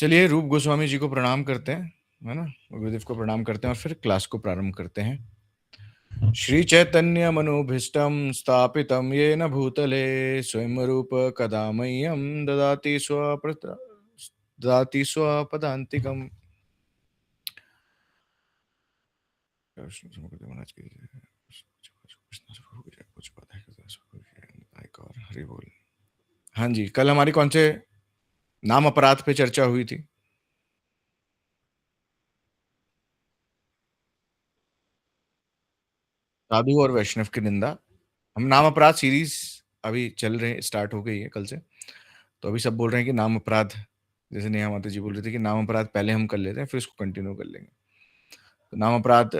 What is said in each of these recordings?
चलिए रूप गोस्वामी जी को प्रणाम करते हैं, है ना, गुरुदेव को प्रणाम करते हैं और फिर क्लास को प्रारंभ करते हैं। श्री चैतन्य मनोभीष्टं स्थापितं येन भूतले स्वयं रूप कदा मह्यं ददाति स्वपदान्तिकम्। हरि बोल। हाँ जी, कल हमारी कौन से नाम अपराध पे चर्चा हुई थी? साधु और वैष्णव की निंदा। हम नाम अपराध सीरीज अभी चल रहे हैं, स्टार्ट हो गई है कल से। तो अभी सब बोल रहे हैं कि नाम अपराध, जैसे नेहा माता जी बोल रहे थे कि नाम अपराध पहले हम कर लेते हैं फिर इसको कंटिन्यू कर लेंगे। तो नाम अपराध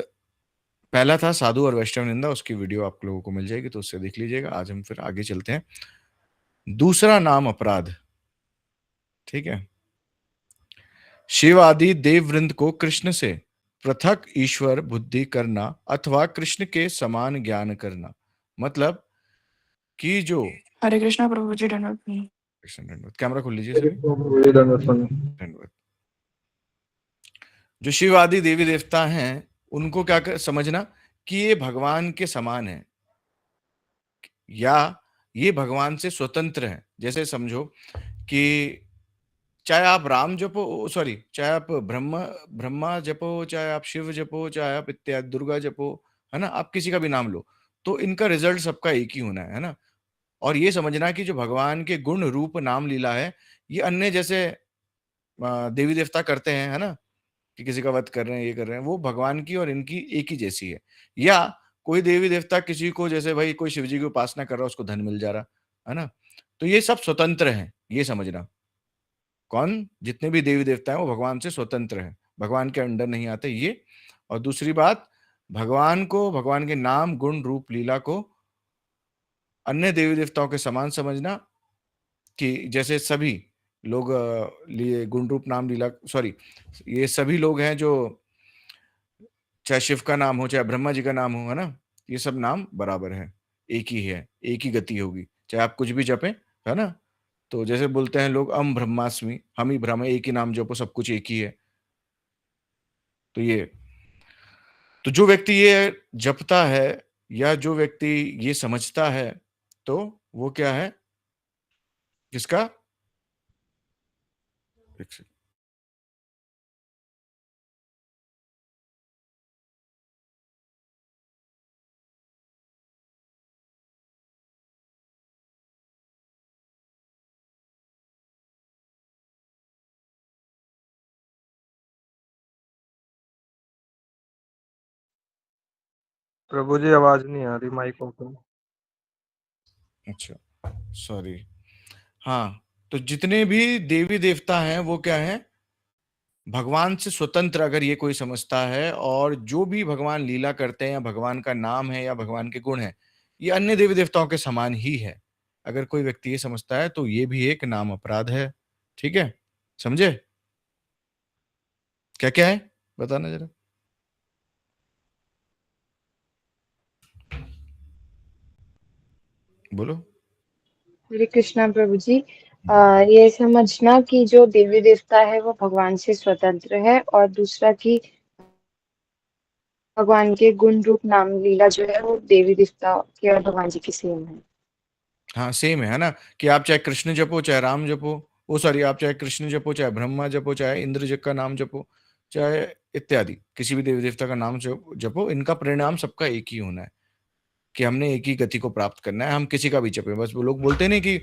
पहला था साधु और वैष्णव निंदा, उसकी वीडियो आप लोगों को मिल जाएगी तो उससे देख लीजिएगा। आज हम फिर आगे चलते हैं। दूसरा नाम अपराध, ठीक है, शिव आदि देव वृंद को कृष्ण से पृथक ईश्वर बुद्धि करना अथवा कृष्ण के समान ज्ञान करना। मतलब कि जो हरे कृष्णा प्रभु जी धन्यवाद। कृष्ण दंडवत, कैमरा खोल लीजिए सभी। दंडवत। जो शिव आदि देवी देवता हैं उनको समझना कि ये भगवान के समान है या ये भगवान से स्वतंत्र है। जैसे समझो कि चाहे आप राम जपो, सॉरी, चाहे आप ब्रह्मा ब्रह्मा जपो, चाहे आप शिव जपो, चाहे आप इत्यादि दुर्गा जपो, है ना, आप किसी का भी नाम लो तो इनका रिजल्ट सबका एक ही होना है ना। और ये समझना कि जो भगवान के गुण रूप नाम लीला है, ये अन्य जैसे देवी देवता करते हैं, है ना, कि किसी का वध कर रहे हैं, ये कर रहे हैं, वो भगवान की और इनकी एक ही जैसी है। या कोई देवी देवता किसी को, जैसे भाई कोई शिव जी की उपासना कर रहा है उसको धन मिल जा रहा है ना, तो ये सब स्वतंत्र हैं, ये समझना। कौन? जितने भी देवी देवता हैं वो भगवान से स्वतंत्र हैं, भगवान के अंडर नहीं आते ये। और दूसरी बात, भगवान को, भगवान के नाम गुण रूप लीला को अन्य देवी देवताओं के समान समझना, कि जैसे सभी लोग लिए गुण रूप नाम लीला, सॉरी, ये सभी लोग हैं जो, चाहे शिव का नाम हो चाहे ब्रह्मा जी का नाम हो, है ना, ये सब नाम बराबर है, एक ही है, एक ही गति होगी, चाहे आप कुछ भी जपें, है ना। तो जैसे बोलते हैं लोग अम ब्रह्मास्मि, हम ही ब्रह्म हैं, एक ही नाम जपो, सब कुछ एक ही है। तो ये, तो जो व्यक्ति ये जपता है या जो व्यक्ति ये समझता है, तो वो क्या है, किसका? एक सेकंड। प्रभु जी आवाज नहीं आ रही, माइक ओपन। अच्छा, सॉरी। हाँ, तो जितने भी देवी देवता हैं वो क्या है, भगवान से स्वतंत्र, अगर ये कोई समझता है, और जो भी भगवान लीला करते हैं या भगवान का नाम है या भगवान के गुण है, ये अन्य देवी देवताओं के समान ही है। अगर कोई व्यक्ति ये समझता है तो ये भी एक नाम अपराध है। ठीक है, समझे? क्या क्या है, बताना जरा। बोलो। हरे कृष्णा प्रभु जी। ये समझना कि जो देवी देवता है वो भगवान से स्वतंत्र है, और दूसरा कि भगवान के गुण रूप नाम लीला जो है वो देवी देवता के और भगवान जी की सेम है। हाँ, सेम है ना, कि आप चाहे कृष्ण जपो चाहे राम जपो, ओ सॉरी, आप चाहे कृष्ण जपो चाहे ब्रह्मा जपो चाहे इंद्र जी का नाम जपो, चाहे इत्यादि किसी भी देवी देवता का नाम जपो, इनका परिणाम सबका एक ही होना है, कि हमने एक ही गति को प्राप्त करना है। हम किसी का भी जपे, बस वो लोग बोलते नहीं कि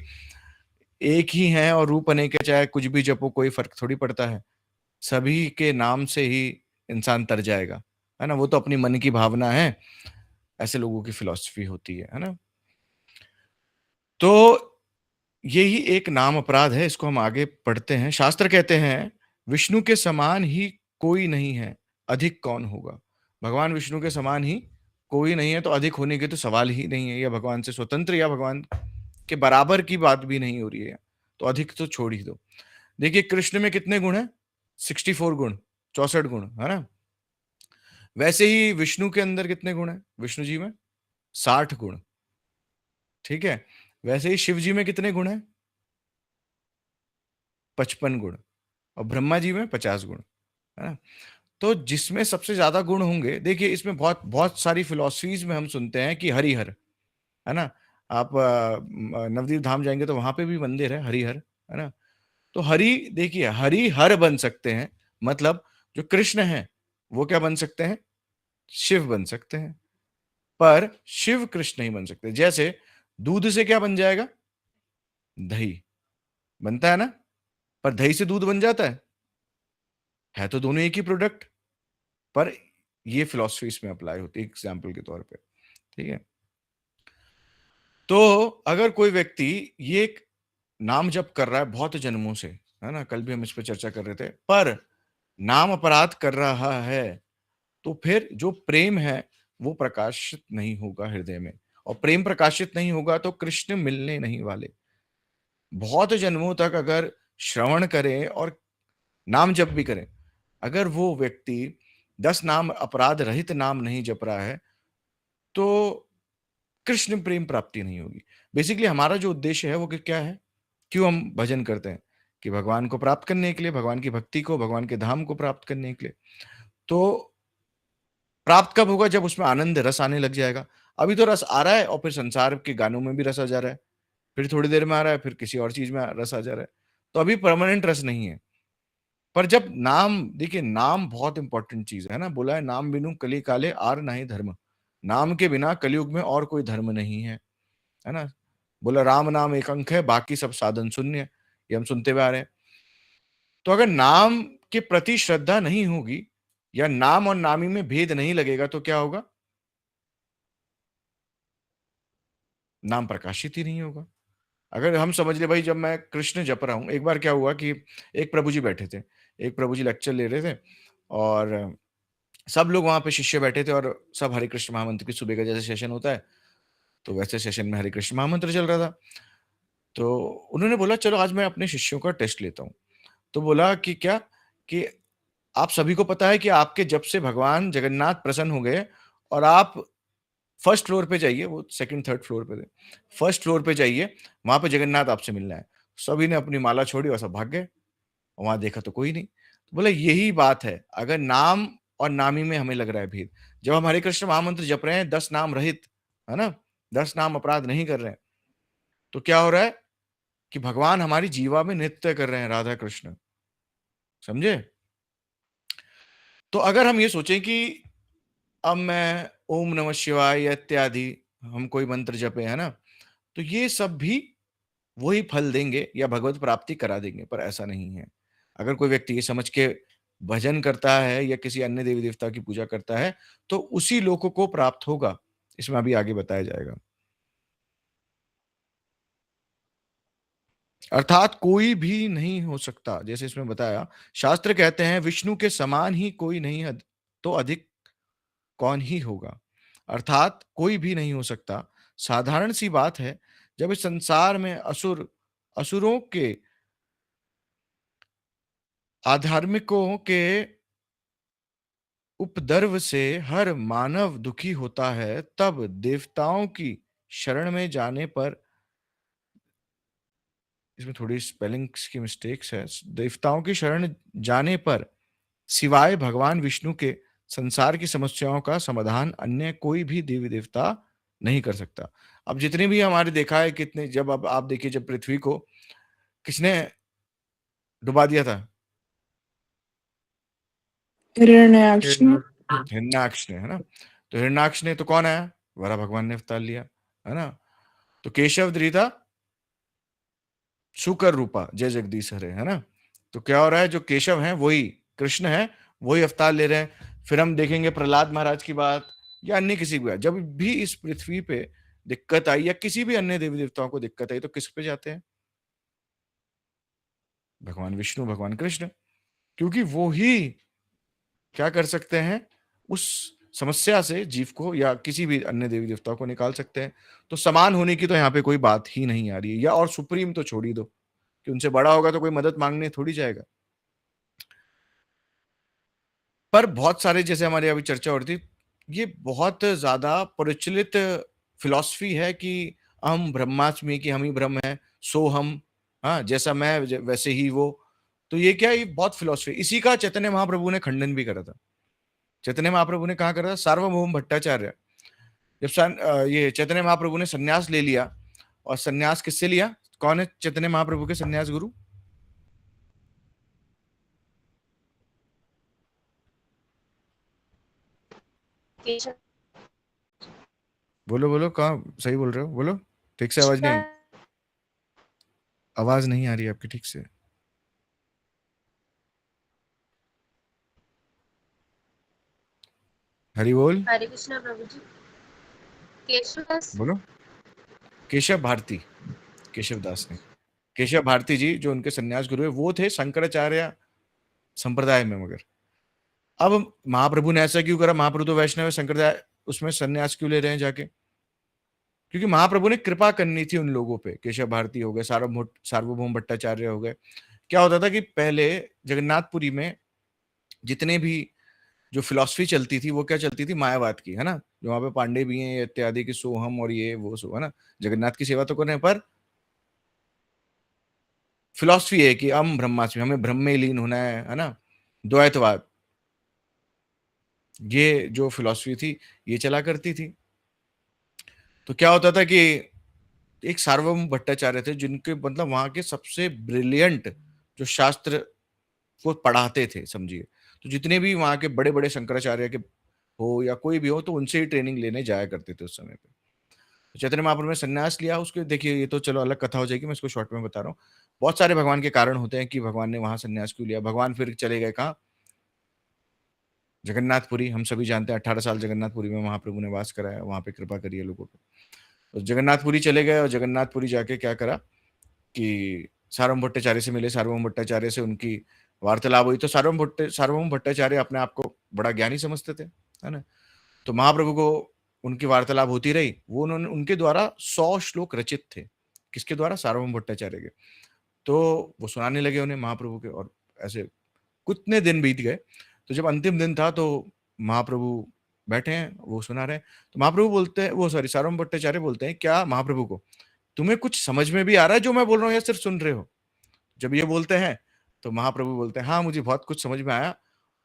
एक ही हैं और रूप अनेक है, चाहे कुछ भी जपो कोई फर्क थोड़ी पड़ता है, सभी के नाम से ही इंसान तर जाएगा, है ना। वो तो अपनी मन की भावना है, ऐसे लोगों की फिलॉसफी होती है ना। तो यही एक नाम अपराध है, इसको हम आगे पढ़ते हैं। शास्त्र कहते हैं विष्णु के समान ही कोई नहीं है, अधिक कौन होगा। भगवान विष्णु के समान ही कोई नहीं है, तो अधिक होने की तो सवाल ही नहीं है। या भगवान से स्वतंत्र या भगवान के बराबर की बात भी नहीं हो रही है, तो अधिक तो छोड़ ही दो। देखिए कृष्ण में कितने गुण हैं? 64 गुण, 64 गुण, है ना। वैसे ही विष्णु के अंदर कितने गुण हैं? विष्णु जी में 60 गुण, ठीक है। वैसे ही शिव जी में कितने गुण हैं? 55 गुण। और ब्रह्मा जी में 50 गुण, है ना? तो जिसमें सबसे ज्यादा गुण होंगे, देखिए इसमें बहुत बहुत सारी फिलॉसफीज में हम सुनते हैं कि हरिहर, है ना? आप नवदीप धाम जाएंगे तो वहां पे भी मंदिर है हरिहर, है ना? तो हरि, देखिए हरि हर बन सकते हैं, मतलब जो कृष्ण है वो क्या बन सकते हैं? शिव बन सकते हैं, पर शिव कृष्ण नहीं बन सकते। जैसे दूध से क्या बन जाएगा? दही बनता है ना, पर दही से दूध बन जाता है तो दोनों एक ही प्रोडक्ट, पर ये फिलॉसफी इसमें अप्लाई होती है एग्जाम्पल के तौर पे, ठीक है? तो अगर कोई व्यक्ति ये एक नाम जप कर रहा है बहुत जन्मों से, है ना, कल भी हम इस पर चर्चा कर रहे थे, पर नाम अपराध कर रहा है, तो फिर जो प्रेम है वो प्रकाशित नहीं होगा हृदय में, और प्रेम प्रकाशित नहीं होगा तो कृष्ण मिलने नहीं वाले। बहुत जन्मों तक अगर श्रवण करें और नाम जप भी करें, अगर वो व्यक्ति 10 नाम अपराध रहित नाम नहीं जप रहा है, तो कृष्ण प्रेम प्राप्ति नहीं होगी। बेसिकली हमारा जो उद्देश्य है वो क्या है? क्यों हम भजन करते हैं? कि भगवान को प्राप्त करने के लिए, भगवान की भक्ति को, भगवान के धाम को प्राप्त करने के लिए। तो प्राप्त कब होगा? जब उसमें आनंद रस आने लग जाएगा। अभी तो रस आ रहा है और फिर संसार के गानों में भी रस आ जा रहा है, फिर थोड़ी देर में आ रहा है, फिर किसी और चीज में रस आ जा रहा है, तो अभी परमानेंट रस नहीं है। पर जब नाम, देखिए नाम बहुत इंपॉर्टेंट चीज है ना, बोला है नाम बिनु कली काले आर नाही धर्म, नाम के बिना कलयुग में और कोई धर्म नहीं है ना? बोला राम नाम एक अंक है, बाकी सब साधन शून्य, ये हम सुनते हुए आ रहे हैं। तो अगर नाम के प्रति श्रद्धा नहीं होगी या नाम और नामी में भेद नहीं लगेगा तो क्या होगा? नाम प्रकाशित ही नहीं होगा। अगर हम समझ ले भाई, जब मैं कृष्ण जप रहा हूं, एक बार क्या हुआ कि एक प्रभु जी बैठे थे, एक प्रभु जी लेक्चर ले रहे थे, और सब लोग वहां पे शिष्य बैठे थे, और सब हरे कृष्ण महामंत्र की सुबह का जैसे सेशन होता है, तो वैसे सेशन में हरे कृष्ण महामंत्र चल रहा था। तो उन्होंने बोला चलो आज मैं अपने शिष्यों का टेस्ट लेता हूँ। तो बोला कि क्या, कि आप सभी को पता है कि आपके जब से भगवान जगन्नाथ प्रसन्न हो गए, और आप फर्स्ट फ्लोर पे जाइए, वो सेकंड थर्ड फ्लोर पे थे, फर्स्ट फ्लोर पे जाइए, वहां पे जगन्नाथ आपसे मिलना है। सभी ने अपनी माला छोड़ी और सब भाग गए, और वहां देखा तो कोई नहीं। तो बोला यही बात है, अगर नाम और नामी में हमें लग रहा है भेद, जब हम हरे कृष्ण महामंत्र जप रहे हैं 10 नाम रहित, है ना, 10 नाम अपराध नहीं कर रहे हैं, तो क्या हो रहा है कि भगवान हमारी जीवा में नृत्य कर रहे हैं, राधा कृष्ण, समझे? तो अगर हम ये सोचें कि अब मैं ओम नमः शिवाय इत्यादि हम कोई मंत्र जपे, है ना, तो ये सब भी वही फल देंगे या भगवत प्राप्ति करा देंगे, पर ऐसा नहीं है। अगर कोई व्यक्ति ये समझ के भजन करता है या किसी अन्य देवी देवता की पूजा करता है, तो उसी लोक को प्राप्त होगा। इसमें अभी आगे बताया जाएगा। अर्थात कोई भी नहीं हो सकता, जैसे इसमें बताया, शास्त्र कहते हैं विष्णु के समान ही कोई नहीं है, तो अधिक कौन ही होगा। अर्थात कोई भी नहीं हो सकता। साधारण सी बात है, जब इस संसार में असुरों के, आधार्मिकों के उपद्रव से हर मानव दुखी होता है, तब देवताओं की शरण में जाने पर, इसमें थोड़ी स्पेलिंग्स की मिस्टेक्स है, देवताओं की शरण जाने पर सिवाय भगवान विष्णु के संसार की समस्याओं का समाधान अन्य कोई भी देवी देवता नहीं कर सकता। अब जितने भी हमारे देखा है, कितने, जब अब आप देखिए, जब पृथ्वी को किसने डुबा दिया था? हिरण्याक्ष ने। हिरण्याक्ष ने, है ना? तो हिरण्याक्ष ने तो कौन आया? वरा भगवान ने अवतार लिया, है ना? तो केशव धृता शुकर रूपा जय जगदीश हरे, है ना? तो क्या हो रहा है, जो केशव हैं वही कृष्ण है, वही अवतार ले रहे हैं। फिर हम देखेंगे प्रहलाद महाराज की बात, या अन्य किसी की बात, जब भी इस पृथ्वी पे दिक्कत आई या किसी भी अन्य देवी देवताओं को दिक्कत आई, तो किस पे जाते हैं? भगवान विष्णु, भगवान कृष्ण, क्योंकि वो ही क्या कर सकते हैं, उस समस्या से जीव को या किसी भी अन्य देवी देवता को निकाल सकते हैं। तो समान होने की तो यहाँ पे कोई बात ही नहीं आ रही है, या और सुप्रीम तो छोड़ ही दो, कि उनसे बड़ा होगा तो कोई मदद मांगने थोड़ी जाएगा। पर बहुत सारे, जैसे हमारी अभी चर्चा हो रही थी, ये बहुत ज्यादा प्रचलित फिलॉसफी है कि हम ब्रह्मास्मि, कि हम ही ब्रह्म है, सो हम, हाँ, जैसा मैं वैसे ही वो, तो ये क्या, ये बहुत फिलॉसफी, इसी का चैतन्य महाप्रभु ने खंडन भी करा था। चैतन्य महाप्रभु ने कहा करा था, सार्वभौम भट्टाचार्य जब ये चैतन्य महाप्रभु ने सन्यास ले लिया, और सन्यास किससे लिया, कौन है चैतन्य महाप्रभु के सन्यास गुरु? केशव बोलो बोलो, कहाँ सही बोल रहे हो, बोलो ठीक से, आवाज नहीं आई, आवाज नहीं आ रही आपकी ठीक से। हरि बोल, हरे कृष्णा प्रभु जी। केशवदास। बोलो। केशव भारती, केशव दास ने, केशव भारती जी जो उनके सन्यास गुरु है, वो थे शंकराचार्य संप्रदाय में। मगर अब महाप्रभु ने ऐसा क्यों करा, महाप्रभु तो वैष्णव है, संप्रदाय उसमें सन्यास क्यों ले रहे हैं जाके? क्योंकि महाप्रभु ने कृपा करनी थी उन लोगों पे। केशव भारती हो गए, सार्वभौम भट्टाचार्य हो गए। क्या होता था कि पहले जगन्नाथपुरी में जितने भी जो फिलॉसफी चलती थी, वो क्या चलती थी, मायावाद की, है ना। जो वहां पे पांडे भी हैं इत्यादि की, सोहम और ये वो सो, है ना। जगन्नाथ की सेवा तो कर रहे हैं, पर फिलॉसफी है कि हम ब्रह्मास्मि, हमें ब्रह्म में लीन होना है ना। द्वैतवाद, ये जो फिलॉसफी थी ये चला करती थी। तो क्या होता था कि एक सार्वभौम भट्टाचार्य थे, जिनके मतलब वहां के सबसे ब्रिलियंट जो शास्त्र को पढ़ाते थे, समझिए। तो जितने भी वहां के बड़े बड़े शंकराचार्य के हो या कोई भी हो, तो उनसे ही ट्रेनिंग लेने जाया करते थे उस समय पे। तो चैतन्य महाप्रभु ने संन्यास लिया। उसके देखिए, ये तो चलो अलग कथा हो जाएगी, मैं इसको शॉर्ट में बता रहा हूँ। बहुत सारे भगवान के कारण होते हैं कि भगवान ने वहां संन्यास क्यों लिया। भगवान फिर चले गए कहाँ, जगन्नाथपुरी। हम सभी जानते हैं 18 साल जगन्नाथपुरी में महाप्रभु ने वास कराया, वहां पे कृपा करी है लोगों पे। तो जगन्नाथपुरी चले गए, और जगन्नाथपुरी जाके क्या करा कि सार्वभौम भट्टाचार्य से मिले। सार्वभौम भट्टाचार्य से उनकी वार्तालाप हुई। तो सार्वभौम भट्टाचार्य अपने आप को बड़ा ज्ञानी समझते थे, है ना। तो महाप्रभु को उनकी वार्तालाप होती रही। वो उन्होंने उनके द्वारा 100 श्लोक रचित थे। किसके द्वारा? सार्वभौम भट्टाचार्य के। तो वो सुनाने लगे उन्हें महाप्रभु के, और ऐसे कितने दिन बीत गए। तो जब अंतिम दिन था, तो महाप्रभु बैठे हैं, वो सुना रहे हैं। तो महाप्रभु बोलते हैं, वो सॉरी सार्वभौम भट्टाचार्य बोलते हैं क्या महाप्रभु को, तुम्हें कुछ समझ में भी आ रहा है जो मैं बोल रहा हूँ, या सिर्फ सुन रहे हो? जब ये बोलते हैं, तो महाप्रभु बोलते हैं, हाँ मुझे बहुत कुछ समझ में आया।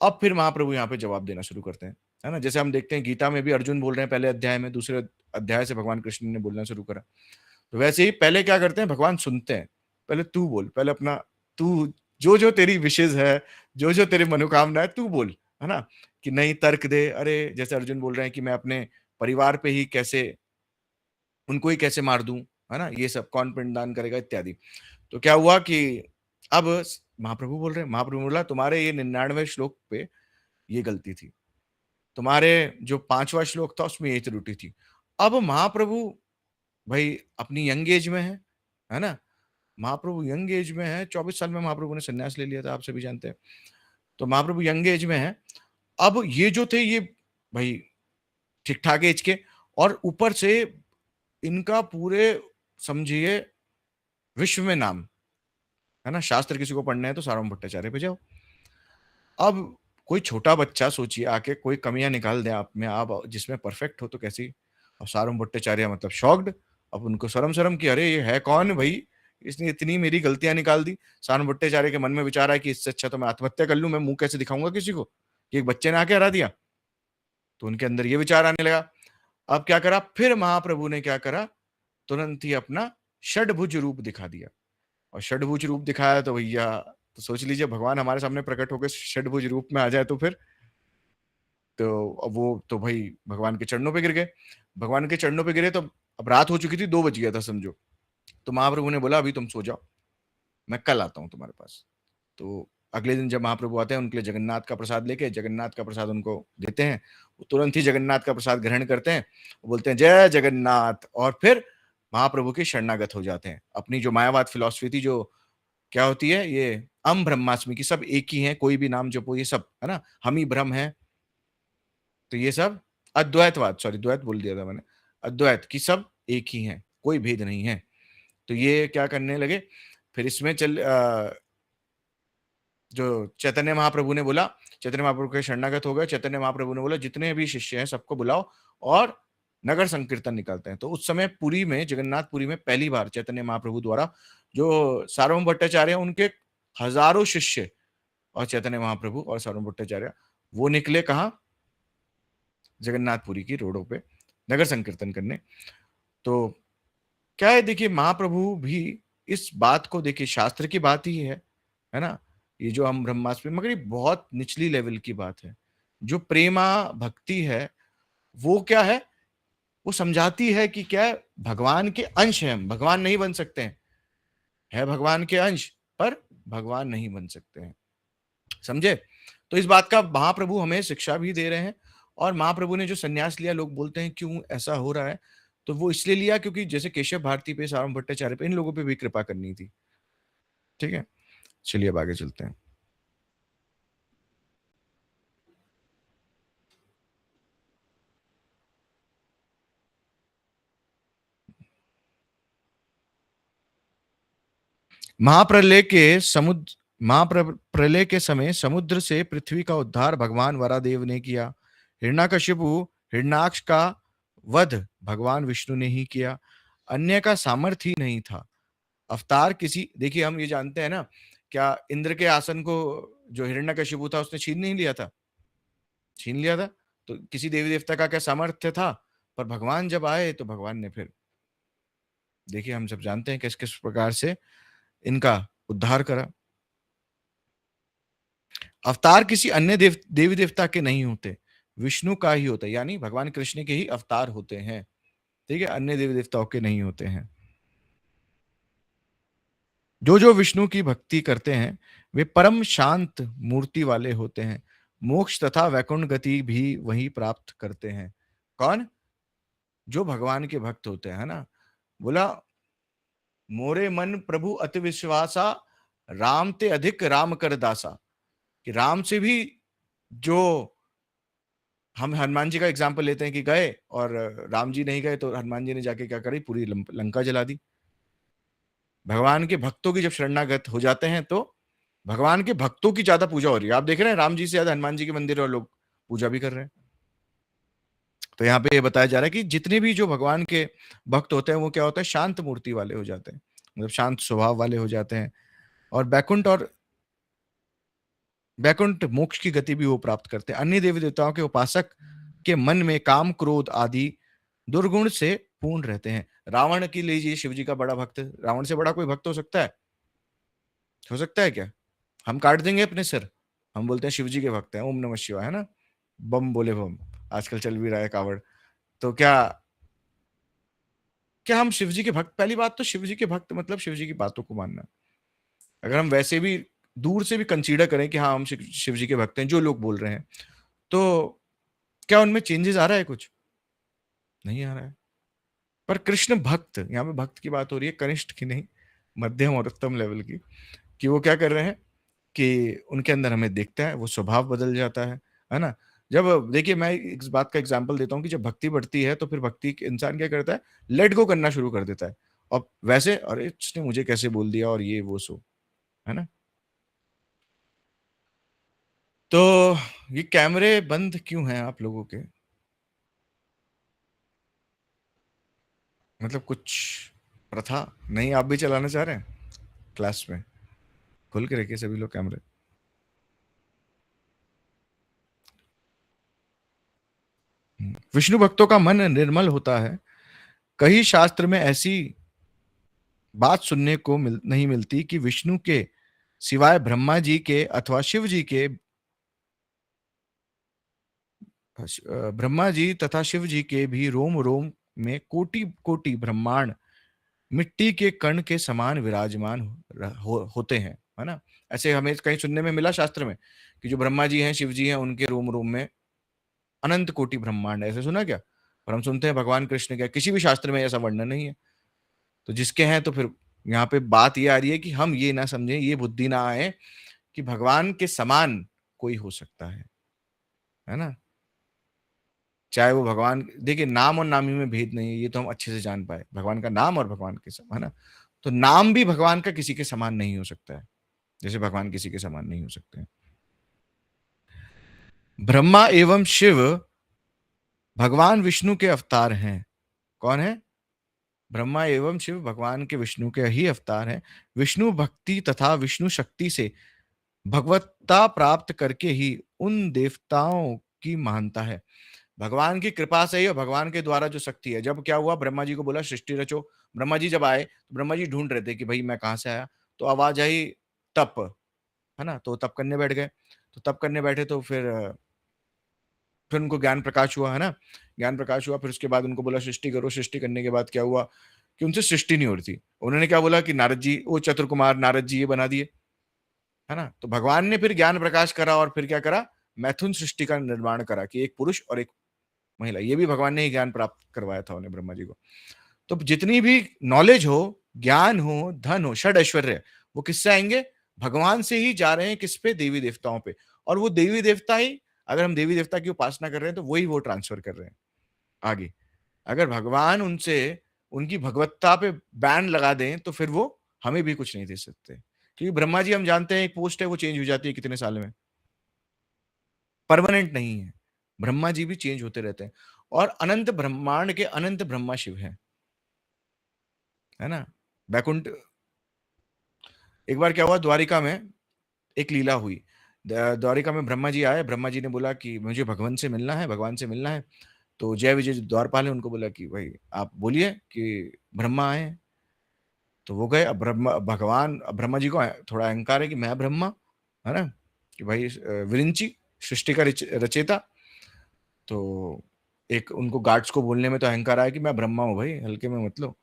अब फिर महाप्रभु यहाँ पे जवाब देना शुरू करते हैं, है ना। जैसे हम देखते हैं गीता में भी अर्जुन बोल रहे हैं पहले अध्याय में, दूसरे अध्याय से भगवान कृष्ण ने बोलना शुरू करा। तो वैसे ही पहले क्या करते हैं, भगवान सुनते हैं। पहले तू बोल, पहले अपना, तू जो जो तेरी विशेष है, जो जो तेरी मनोकामना है, तू बोल, है ना। कि नहीं तर्क दे। अरे जैसे अर्जुन बोल रहे हैं कि मैं अपने परिवार पे ही कैसे, उनको ही कैसे मार दूं, है ना, ये सब कौन पिंडदान करेगा इत्यादि। तो क्या हुआ कि अब महाप्रभु बोल रहे हैं, महाप्रभु बोला तुम्हारे ये 99वें श्लोक पे ये गलती थी, तुम्हारे जो 5वां श्लोक था उसमें ये त्रुटि थी। अब महाप्रभु भाई अपनी यंग एज में है ना। महाप्रभु यंग एज में है, 24 साल में महाप्रभु ने संन्यास ले लिया था, आप सभी जानते हैं। तो महाप्रभु यंग एज में है। अब ये जो थे, ये भाई ठीक ठाक एज के, और ऊपर से इनका पूरे समझिए विश्व में नाम, है ना। शास्त्र किसी को पढ़ने हैं तो सार्वभौम भट्टाचार्य पे जाओ। अब कोई छोटा बच्चा सोचिए आके कोई कमियां निकाल दे आप में, आप जिसमें परफेक्ट हो तो कैसी। और सार्वभौम भट्टाचार्य मतलब शॉक्ड। अब उनको शर्म शर्म कि अरे ये है कौन भाई, इसने इतनी मेरी गलतियां निकाल दी। सार्वभौम भट्टाचार्य के मन में विचार है कि इससे अच्छा तो मैं आत्महत्या कर लूं, मैं मुंह कैसे दिखाऊंगा किसी को कि एक बच्चे ने आके हरा दिया। तो उनके अंदर ये विचार आने लगा। अब क्या करा, फिर महाप्रभु ने क्या करा, तुरंत ही अपना षडभुज रूप दिखा दिया। और षडभुज रूप दिखाया तो भैया, तो सोच लीजिए भगवान हमारे सामने प्रकट होकर षडभुज रूप में आ जाए तो फिर तो अब वो तो भाई भगवान के चरणों पे गिर गए। भगवान के चरणों पे गिरे तो अब रात हो चुकी थी, 2 बज गया था समझो। तो महाप्रभु ने बोला अभी तुम सो जाओ, मैं कल आता हूं तुम्हारे पास। तो अगले दिन जब महाप्रभु आते हैं उनके लिए जगन्नाथ का प्रसाद लेके, जगन्नाथ का प्रसाद उनको देते हैं। वो तुरंत ही जगन्नाथ का प्रसाद ग्रहण करते हैं, बोलते हैं जय जगन्नाथ, और फिर महाप्रभु के शरणागत हो जाते हैं। अपनी जो मायावाद फिलॉसफी थी, जो क्या होती है ये अहम ब्रह्मास्मि की, सब एक ही है, कोई भी नाम जपो, ये सब है ना, हम ही ब्रह्म है। तो ये सब अद्वैतवाद, सॉरी द्वैत बोल दिया था मैंने, अद्वैत की सब एक ही है, कोई भेद नहीं है। तो ये क्या करने लगे फिर इसमें जो चैतन्य महाप्रभु ने बोला, चैतन्य महाप्रभु के शरणागत हो गए। चैतन्य महाप्रभु ने बोला जितने भी शिष्य हैं सबको बुलाओ और नगर संकीर्तन निकालते हैं। तो उस समय पुरी में, जगन्नाथपुरी में पहली बार चैतन्य महाप्रभु द्वारा जो सार्वभौम भट्टाचार्य हैं उनके हजारों शिष्य और चैतन्य महाप्रभु और सार्वभौम भट्टाचार्य वो निकले कहाँ? जगन्नाथपुरी की रोडों पे नगर संकीर्तन करने। तो क्या है, देखिए महाप्रभु भी इस बात को, देखिए शास्त्र की बात ही है ना, ये जो हम ब्रह्मास्त्र, मगर ये बहुत निचली लेवल की बात है। जो प्रेमा भक्ति है वो क्या है, वो समझाती है कि क्या है, भगवान के अंश हैं हम, भगवान नहीं बन सकते हैं, है भगवान के अंश पर भगवान नहीं बन सकते हैं, समझे? तो इस बात का महाप्रभु हमें शिक्षा भी दे रहे हैं। और महाप्रभु ने जो संन्यास लिया, लोग बोलते हैं क्यों ऐसा हो रहा है, तो वो इसलिए लिया क्योंकि जैसे केशव भारती पे, सार्वभौम भट्टाचार्य पे, इन लोगों पे भी कृपा करनी थी। ठीक है, चलिए अब आगे चलते हैं। महाप्रलय के समय समुद्र से पृथ्वी का उद्धार भगवान वरादेव ने किया। हिरण्यकशिपु हिरण्याक्ष का वध भगवान विष्णु ने ही किया, अन्य का सामर्थ्य ही नहीं था। अवतार किसी, देखिए हम ये जानते हैं ना, क्या इंद्र के आसन को जो हिरण्यकशिपु था उसने छीन नहीं लिया था? छीन लिया था। तो किसी देवी देवता का क्या सामर्थ्य था? पर भगवान जब आए तो भगवान ने फिर, देखिए हम सब जानते हैं किस किस प्रकार से इनका उद्धार करा। अवतार किसी अन्य देवी देवता के नहीं होते, विष्णु का ही होता है, यानी भगवान कृष्ण के ही अवतार होते हैं। ठीक है, अन्य देवी देवताओं के नहीं होते हैं। जो जो विष्णु की भक्ति करते हैं वे परम शांत मूर्ति वाले होते हैं, मोक्ष तथा वैकुंठ गति भी वही प्राप्त करते हैं। कौन? जो भगवान के भक्त होते हैं, है ना। बोला, मोरे मन प्रभु अति विश्वासा, राम ते अधिक राम कर दासा। कि राम से भी, जो हम हनुमान जी का एग्जाम्पल लेते हैं कि गए और राम जी नहीं गए, तो हनुमान जी ने जाके क्या करी, पूरी लंका जला दी। भगवान के भक्तों की जब शरणागत हो जाते हैं तो भगवान के भक्तों की ज्यादा पूजा हो रही है। आप देख रहे हैं राम जी से ज्यादा हनुमान जी के मंदिर और लोग पूजा भी कर रहे हैं। तो यहाँ पे ये बताया जा रहा है कि जितने भी जो भगवान के भक्त होते हैं वो क्या होता है, शांत मूर्ति वाले हो जाते हैं, मतलब शांत स्वभाव वाले हो जाते हैं। और बैकुंठ मोक्ष की गति भी वो प्राप्त करते हैं। अन्य देवी देवताओं के उपासक के मन में काम क्रोध आदि दुर्गुण से पूर्ण रहते हैं। रावण की लीजिए, शिव जी का बड़ा भक्त, रावण से बड़ा कोई भक्त हो सकता है? हो सकता है क्या? हम काट देंगे अपने सिर, हम बोलते हैं शिव जी के भक्त हैं, ओम नमः शिवाय, है ना, बम बोले बम, आजकल चल भी रहा है कावड़। तो क्या क्या हम शिव जी के भक्त? पहली बात तो शिव जी के भक्त मतलब शिव जी की बातों को मानना। अगर हम वैसे भी दूर से भी कंसीडर करें कि हाँ हम शिव जी के भक्त हैं, जो लोग बोल रहे हैं, तो क्या उनमें चेंजेस आ रहा है? कुछ नहीं आ रहा है। पर कृष्ण भक्त, यहाँ पे भक्त की बात हो रही है, कनिष्ठ की नहीं, मध्यम और उत्तम लेवल की, कि वो क्या कर रहे हैं कि उनके अंदर हमें देखता है, वो स्वभाव बदल जाता है ना। जब देखिए मैं इस बात का एग्जांपल देता हूँ कि जब भक्ति बढ़ती है तो फिर भक्ति इंसान क्या करता है, लेट गो करना शुरू कर देता है। और वैसे, अरे इसने मुझे कैसे बोल दिया, और ये वो सो, है ना। तो ये कैमरे बंद क्यों हैं आप लोगों के? मतलब कुछ प्रथा नहीं, आप भी चलाना चाह रहे हैं? क्लास में खोल के रखिए सभी लोग कैमरे। विष्णु भक्तों का मन निर्मल होता है। कई शास्त्र में ऐसी बात सुनने को नहीं मिलती कि विष्णु के सिवाय ब्रह्मा जी के अथवा शिव जी के, ब्रह्मा जी तथा शिव जी के भी रोम रोम में कोटि कोटि ब्रह्मांड मिट्टी के कण के समान विराजमान होते हैं, है ना। ऐसे हमें कहीं सुनने में मिला शास्त्र में कि जो ब्रह्मा जी हैं, शिव जी हैं, उनके रोम रोम में अनंत कोटि ब्रह्मांड है, ऐसे सुना क्या? और हम सुनते हैं भगवान कृष्ण का, किसी भी शास्त्र में ऐसा वर्णन नहीं है। तो जिसके हैं, तो फिर यहाँ पे बात ये आ रही है कि हम ये ना समझें, ये बुद्धि ना आए कि भगवान के समान कोई हो सकता है ना। चाहे वो भगवान, देखिए नाम और नामी में भेद नहीं है, ये तो हम अच्छे से जान पाए, भगवान का नाम और भगवान के समान, है ना। तो नाम भी भगवान का किसी के समान नहीं हो सकता है, जैसे भगवान किसी के समान नहीं हो सकते हैं। ब्रह्मा एवं शिव भगवान विष्णु के अवतार हैं। कौन है? ब्रह्मा एवं शिव भगवान के विष्णु के ही अवतार हैं। विष्णु भक्ति तथा विष्णु शक्ति से भगवत्ता प्राप्त करके ही उन देवताओं की महानता है। भगवान की कृपा से ही और भगवान के द्वारा जो शक्ति है। जब क्या हुआ, ब्रह्मा जी को बोला सृष्टि रचो। ब्रह्मा जी जब आए तो ब्रह्मा जी ढूंढ रहे थे कि भाई मैं कहाँ से आया, तो आवाज आई तप, है ना, तो तप करने बैठ गए। तो तप करने बैठे तो फिर उनको ज्ञान प्रकाश हुआ, है ना, ज्ञान प्रकाश हुआ। फिर उसके बाद उनको बोला सृष्टि करो। सृष्टि करने के बाद क्या हुआ कि उनसे सृष्टि नहीं हो रही थी। उन्होंने क्या बोला कि नारद जी, वो चतुर कुमार नारद जी ये बना दिए, है ना। तो भगवान ने फिर ज्ञान प्रकाश करा और फिर क्या करा, मैथुन सृष्टि का निर्माण करा कि एक पुरुष और एक महिला, ये भी भगवान ने ही ज्ञान प्राप्त करवाया था उन्हें, ब्रह्मा जी को। तो जितनी भी नॉलेज हो, ज्ञान हो, धन हो, षड ऐश्वर्य, वो किससे आएंगे, भगवान से ही जा रहे हैं। किस पे, देवी देवताओं पे। और वो देवी देवता ही, अगर हम देवी देवता की उपासना कर रहे हैं तो वही वो ट्रांसफर कर रहे हैं आगे। अगर भगवान उनसे उनकी भगवत्ता पे बैन लगा दें तो फिर वो हमें भी कुछ नहीं दे सकते, क्योंकि ब्रह्मा जी हम जानते हैं एक पोस्ट है, वो चेंज हो जाती है कितने साल में, परमानेंट नहीं है। ब्रह्मा जी भी चेंज होते रहते हैं। और अनंत ब्रह्मांड के अनंत ब्रह्मा शिव है ना। बैकुंठ, एक बार क्या हुआ, द्वारिका में एक लीला हुई। द्वारिका में ब्रह्मा जी आए। ब्रह्मा जी ने बोला कि मुझे भगवान से मिलना है, भगवान से मिलना है। तो जय विजय जो द्वारपाल है उनको बोला कि भाई आप बोलिए कि ब्रह्मा आए हैं। तो वो गए। अब ब्रह्मा जी को थोड़ा अहंकार है कि मैं ब्रह्मा, है ना, कि भाई विरिंची सृष्टि का रचेता। तो एक उनको गार्ड्स को बोलने में तो अहंकार आया कि मैं ब्रह्मा हूँ भाई, हल्के में मत लो।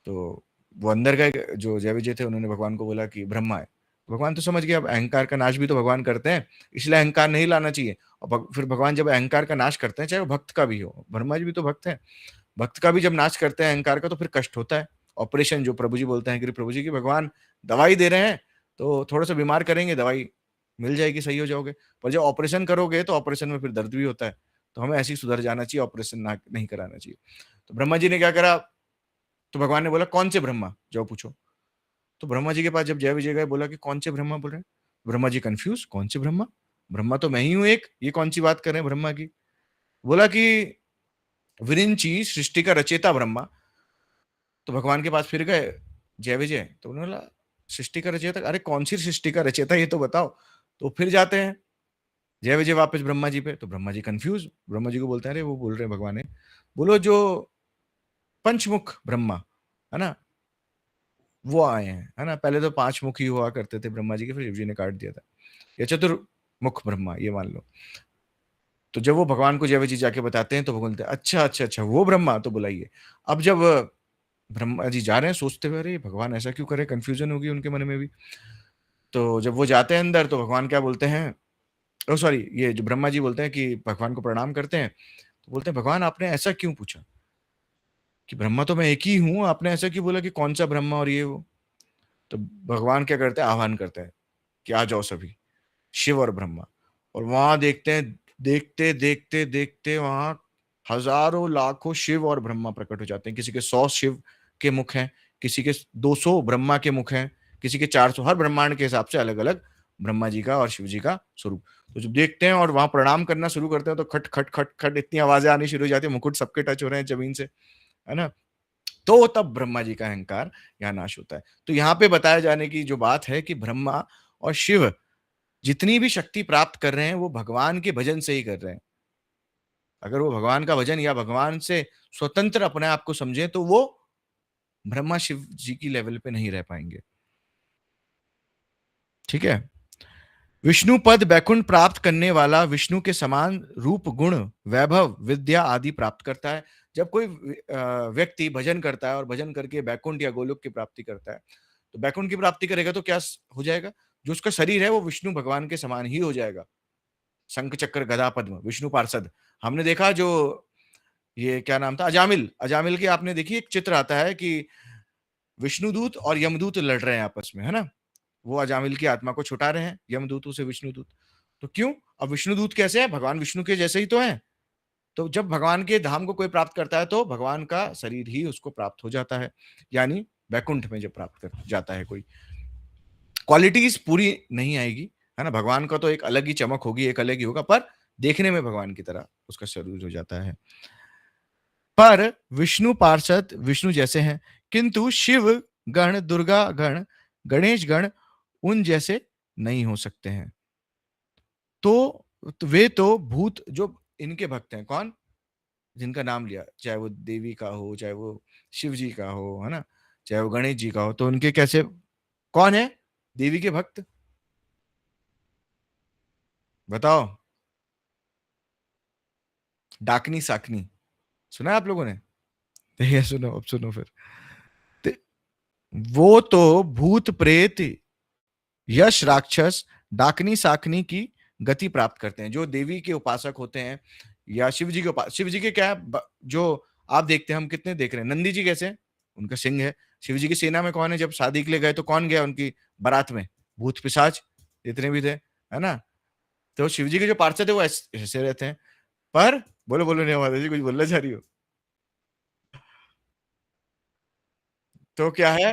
तो वो अंदर गए, जो जय विजय थे, उन्होंने भगवान को बोला कि ब्रह्मा है। भगवान तो समझ गए अब अहंकार का नाश भी तो भगवान करते हैं, इसलिए अहंकार नहीं लाना चाहिए। और फिर भगवान जब अहंकार का नाश करते हैं, चाहे वो भक्त का भी हो, ब्रह्मा जी भी तो भक्त हैं, भक्त का भी जब नाश करते हैं अहंकार का, तो फिर कष्ट होता है। ऑपरेशन जो प्रभु जी बोलते हैं कि प्रभु जी की भगवान दवाई दे रहे हैं तो थोड़ा सा बीमार करेंगे, दवाई मिल जाएगी, सही हो जाओगे। पर जब ऑपरेशन करोगे तो ऑपरेशन में फिर दर्द भी होता है। तो हमें ऐसे ही सुधर जाना चाहिए, ऑपरेशन ना नहीं कराना चाहिए। तो ब्रह्मा जी ने क्या करा, तो भगवान ने बोला कौन से ब्रह्मा, जाओ पूछो। तो ब्रह्मा जी के पास जब जय विजय गए, बोला कि कौन से ब्रह्मा बोल रहे हैं। ब्रह्मा जी कंफ्यूज, कौन से ब्रह्मा, ब्रह्मा तो मैं ही हूं एक, ये कौन सी बात कर रहे हैं ब्रह्मा की। बोला कि विरिंची सृष्टि का रचेता ब्रह्मा। तो भगवान के पास फिर गए जय विजय, तो उन्होंने बोला सृष्टि का रचेता, अरे कौन सी सृष्टि का रचेता ये तो बताओ। तो फिर जाते हैं जय विजय वापस ब्रह्मा जी पे। तो ब्रह्मा जी कंफ्यूज, ब्रह्मा जी को बोलते हैं अरे वो बोल रहे हैं भगवान है, बोलो जो पंचमुख ब्रह्मा, है ना, वो आए हैं, है ना। पहले तो पांच मुख ही हुआ करते थे ब्रह्मा जी के, फिर शिव जी ने काट दिया था। या चतुर्मुख ब्रह्मा, ये मान लो। तो जब वो भगवान को जय विजय जाके बताते हैं तो वो बोलते हैं अच्छा अच्छा अच्छा वो ब्रह्मा, तो बुलाइए। अब जब ब्रह्मा जी जा रहे हैं, सोचते हुए अरे भगवान ऐसा क्यों करे, कंफ्यूजन होगी उनके मन में भी। तो जब वो जाते हैं अंदर तो भगवान क्या बोलते हैं, ओ सॉरी, ये जो ब्रह्मा जी बोलते हैं कि भगवान को प्रणाम करते हैं, तो बोलते हैं भगवान आपने ऐसा क्यों पूछा कि ब्रह्मा तो मैं एक ही हूं, आपने ऐसा क्यों बोला कि कौन सा ब्रह्मा और ये वो। तो भगवान क्या करते हैं, आह्वान करते हैं कि आ जाओ सभी, शिव और ब्रह्मा। और वहां देखते हैं, देखते देखते देखते वहां हजारों लाखों शिव और ब्रह्मा प्रकट हो जाते हैं। किसी के 100 शिव के मुख हैं, किसी के 200 ब्रह्मा के मुख हैं, किसी के 400, हर ब्रह्मांड के हिसाब से अलग अलग ब्रह्मा जी का और शिव जी का स्वरूप। तो जब देखते हैं और वहां प्रणाम करना शुरू करते हैं तो खट खट खट खट इतनी आवाजें आनी शुरू हो जाती है, मुकुट सबके टच हो रहे हैं जमीन से, है ना। तो तब ब्रह्मा जी का अहंकार यहाँ नाश होता है। तो यहाँ पे बताया जाने की जो बात है कि ब्रह्मा और शिव जितनी भी शक्ति प्राप्त कर रहे हैं वो भगवान के भजन से ही कर रहे हैं। अगर वो भगवान का भजन या भगवान से स्वतंत्र अपने आप को समझे तो वो ब्रह्मा शिव जी की लेवल पे नहीं रह पाएंगे। ठीक है। विष्णु पद बैकुंठ प्राप्त करने वाला विष्णु के समान रूप, गुण, वैभव, विद्या आदि प्राप्त करता है। जब कोई व्यक्ति भजन करता है और भजन करके बैकुंठ या गोलोक की प्राप्ति करता है, तो बैकुंठ की प्राप्ति करेगा तो क्या हो जाएगा, जो उसका शरीर है वो विष्णु भगवान के समान ही हो जाएगा। शंख चक्र गदा पद्म, विष्णु पार्षद। हमने देखा जो ये क्या नाम था, अजामिल, अजामिल की आपने देखी एक चित्र आता है कि विष्णुदूत और यमदूत लड़ रहे हैं आपस में, है ना। वो अजामिल की आत्मा को छुटा रहे हैं, यमदूतों से विष्णुदूत। तो क्यों, अब विष्णुदूत कैसे है, भगवान विष्णु के जैसे ही तो है। तो जब भगवान के धाम को कोई प्राप्त करता है तो भगवान का शरीर ही उसको प्राप्त हो जाता है, यानी वैकुंठ में जब प्राप्त कर जाता है कोई, क्वालिटीज पूरी नहीं आएगी, है ना। भगवान का तो एक अलग ही चमक होगी, एक अलग ही होगा, पर देखने में भगवान की तरह उसका शरीर हो जाता है। पर विष्णु पार्षद विष्णु जैसे हैं, किंतु शिव गण, दुर्गा गण, गणेश गण उन जैसे नहीं हो सकते हैं। तो वे तो भूत जो इनके भक्त हैं, कौन? जिनका नाम लिया, चाहे वो देवी का हो, चाहे वो शिव जी का हो, है ना? चाहे वो गणेश जी का हो, तो उनके कैसे, कौन है देवी के भक्त? बताओ। डाकनी साकनी सुना है आप लोगों ने? ठीक है, सुनो, अब सुनो फिर। ते- वो तो भूत प्रेत, यश राक्षस, डाकनी साकनी की गति प्राप्त करते हैं। जो देवी के उपासक होते हैं या शिव जी के शिव जी के क्या है, जो आप देखते हैं, हम कितने देख रहे हैं, नंदी जी कैसे हैं? उनका सिंह है। शिव जी की सेना में कौन है? जब शादी के लिए गए तो कौन गया उनकी बारात में? भूत पिशाच जितने भी थे, है ना? तो शिव जी के जो पार्षद है वो ऐसे रहते हैं। पर बोलो बोलो, नहीं माता जी कुछ बोलना चाह रही हो? तो क्या है?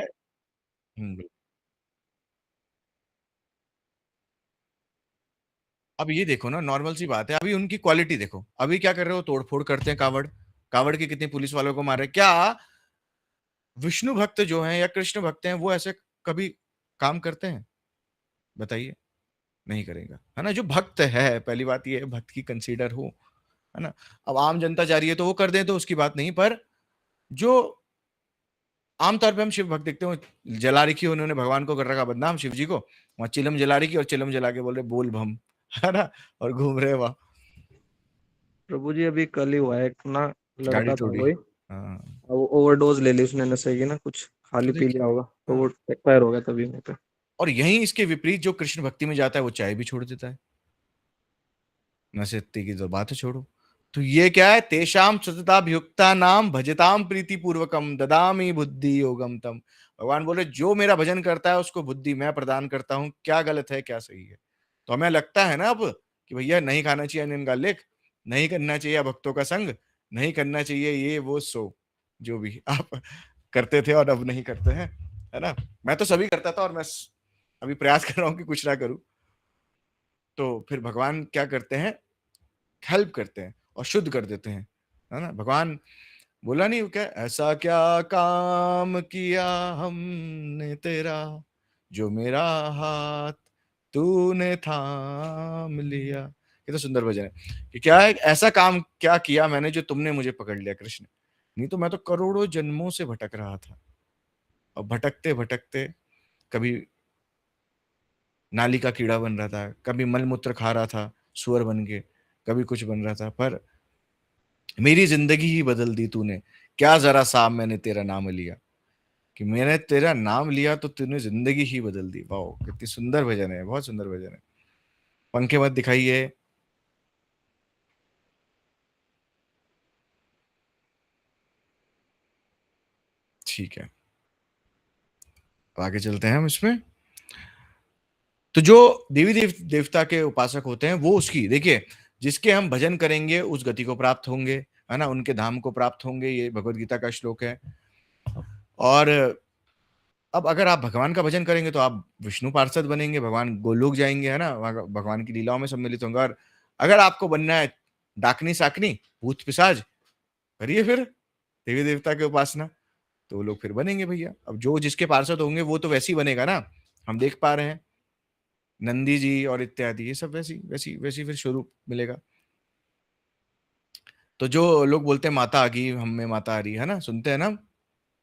अब ये देखो ना, नॉर्मल सी बात है, अभी उनकी क्वालिटी देखो, अभी क्या कर रहे हो? तोड़फोड़ करते हैं, कावड़, कावड़ के कितने पुलिस वालों को मारे। क्या विष्णु भक्त जो हैं या कृष्ण भक्त हैं वो ऐसे कभी काम करते हैं? बताइए। नहीं करेगा, है ना? जो भक्त है, पहली बात ये है, भक्त की कंसीडर हो, है ना? अब आम जनता जा रही है तो वो कर दें तो उसकी बात नहीं, पर जो आमतौर पे हम शिव भक्त देखते हो, जला रखी, उन्होंने भगवान को कर रखा बदनाम, शिव जी को, वहां चिलम जला रखी और चिलम जला के बोल रहे बोल बम, है ना? और घूम रहे वहां। प्रभु जी अभी कल ही हुआ है, एक ना गाड़ी लड़का था तोड़ी। कोई, हाँ। वो ओवरडोज ले ली उसने नशे की ना, कुछ तो खाली पी देखिए। लिया होगा, तो हाँ। वो एक्सपायर हो गया तभी वहीं पे। और यहीं इसके विपरीत जो कृष्ण भक्ति में जाता है वो चाय भी छोड़ देता है। नशेत्ती की तो बात है, छोड़ो। तो ये क्या है? तेषाम सतताभियुक्ता नाम भजताम प्रीति पूर्वकम ददामी बुद्धि योगम तम। भगवान बोले जो मेरा भजन करता है उसको बुद्धि मैं प्रदान करता हूं। क्या गलत है, क्या सही है? तो हमें लगता है ना अब कि भैया नहीं खाना चाहिए अनियन गार्लिक, नहीं करना चाहिए भक्तों का संग, नहीं करना चाहिए ये वो सो, जो भी आप करते थे और अब नहीं करते हैं, है ना? मैं तो सभी करता था और मैं अभी प्रयास कर रहा हूं कि कुछ ना करूं। तो फिर भगवान क्या करते हैं? हेल्प करते हैं और शुद्ध कर देते हैं, है ना? भगवान बोला नहीं क्या, ऐसा क्या काम किया हमने तेरा, जो मेरा हाथ तूने थाम लिया। ये तो सुंदर भजन है कि क्या है, ऐसा काम क्या किया मैंने जो तुमने मुझे पकड़ लिया कृष्ण। नहीं तो मैं तो करोड़ों जन्मों से भटक रहा था, और भटकते भटकते कभी नाली का कीड़ा बन रहा था, कभी मलमूत्र खा रहा था सुअर बन के, कभी कुछ बन रहा था, पर मेरी जिंदगी ही बदल दी तूने। क्या जरा साहब मैंने तेरा नाम लिया, कि मैंने तेरा नाम लिया तो तूने जिंदगी ही बदल दी। वाह, कितनी सुंदर भजन है, बहुत सुंदर भजन है। पंखे मत दिखाइए। ठीक है, आगे चलते हैं हम इसमें। तो जो देवी देवता के उपासक होते हैं वो उसकी देखिए, जिसके हम भजन करेंगे उस गति को प्राप्त होंगे, है ना? उनके धाम को प्राप्त होंगे, ये भगवत गीता का श्लोक है। और अब अगर आप भगवान का भजन करेंगे तो आप विष्णु पार्षद बनेंगे, भगवान गोलोक जाएंगे, है ना? वहाँ भगवान की लीलाओं में सम्मिलित होंगे। और अगर आपको बनना है डाकनी साकनी, भूत पिशाच, करिए फिर देवी देवता की उपासना, तो वो लोग फिर बनेंगे भैया। अब जो जिसके पार्षद होंगे वो तो वैसे ही बनेगा ना, हम देख पा रहे हैं नंदी जी और इत्यादि, ये सब वैसी वैसी वैसी फिर स्वरूप मिलेगा। तो जो लोग बोलते हैं माता आ गई, हम में माता आ रही है ना, सुनते हैं ना,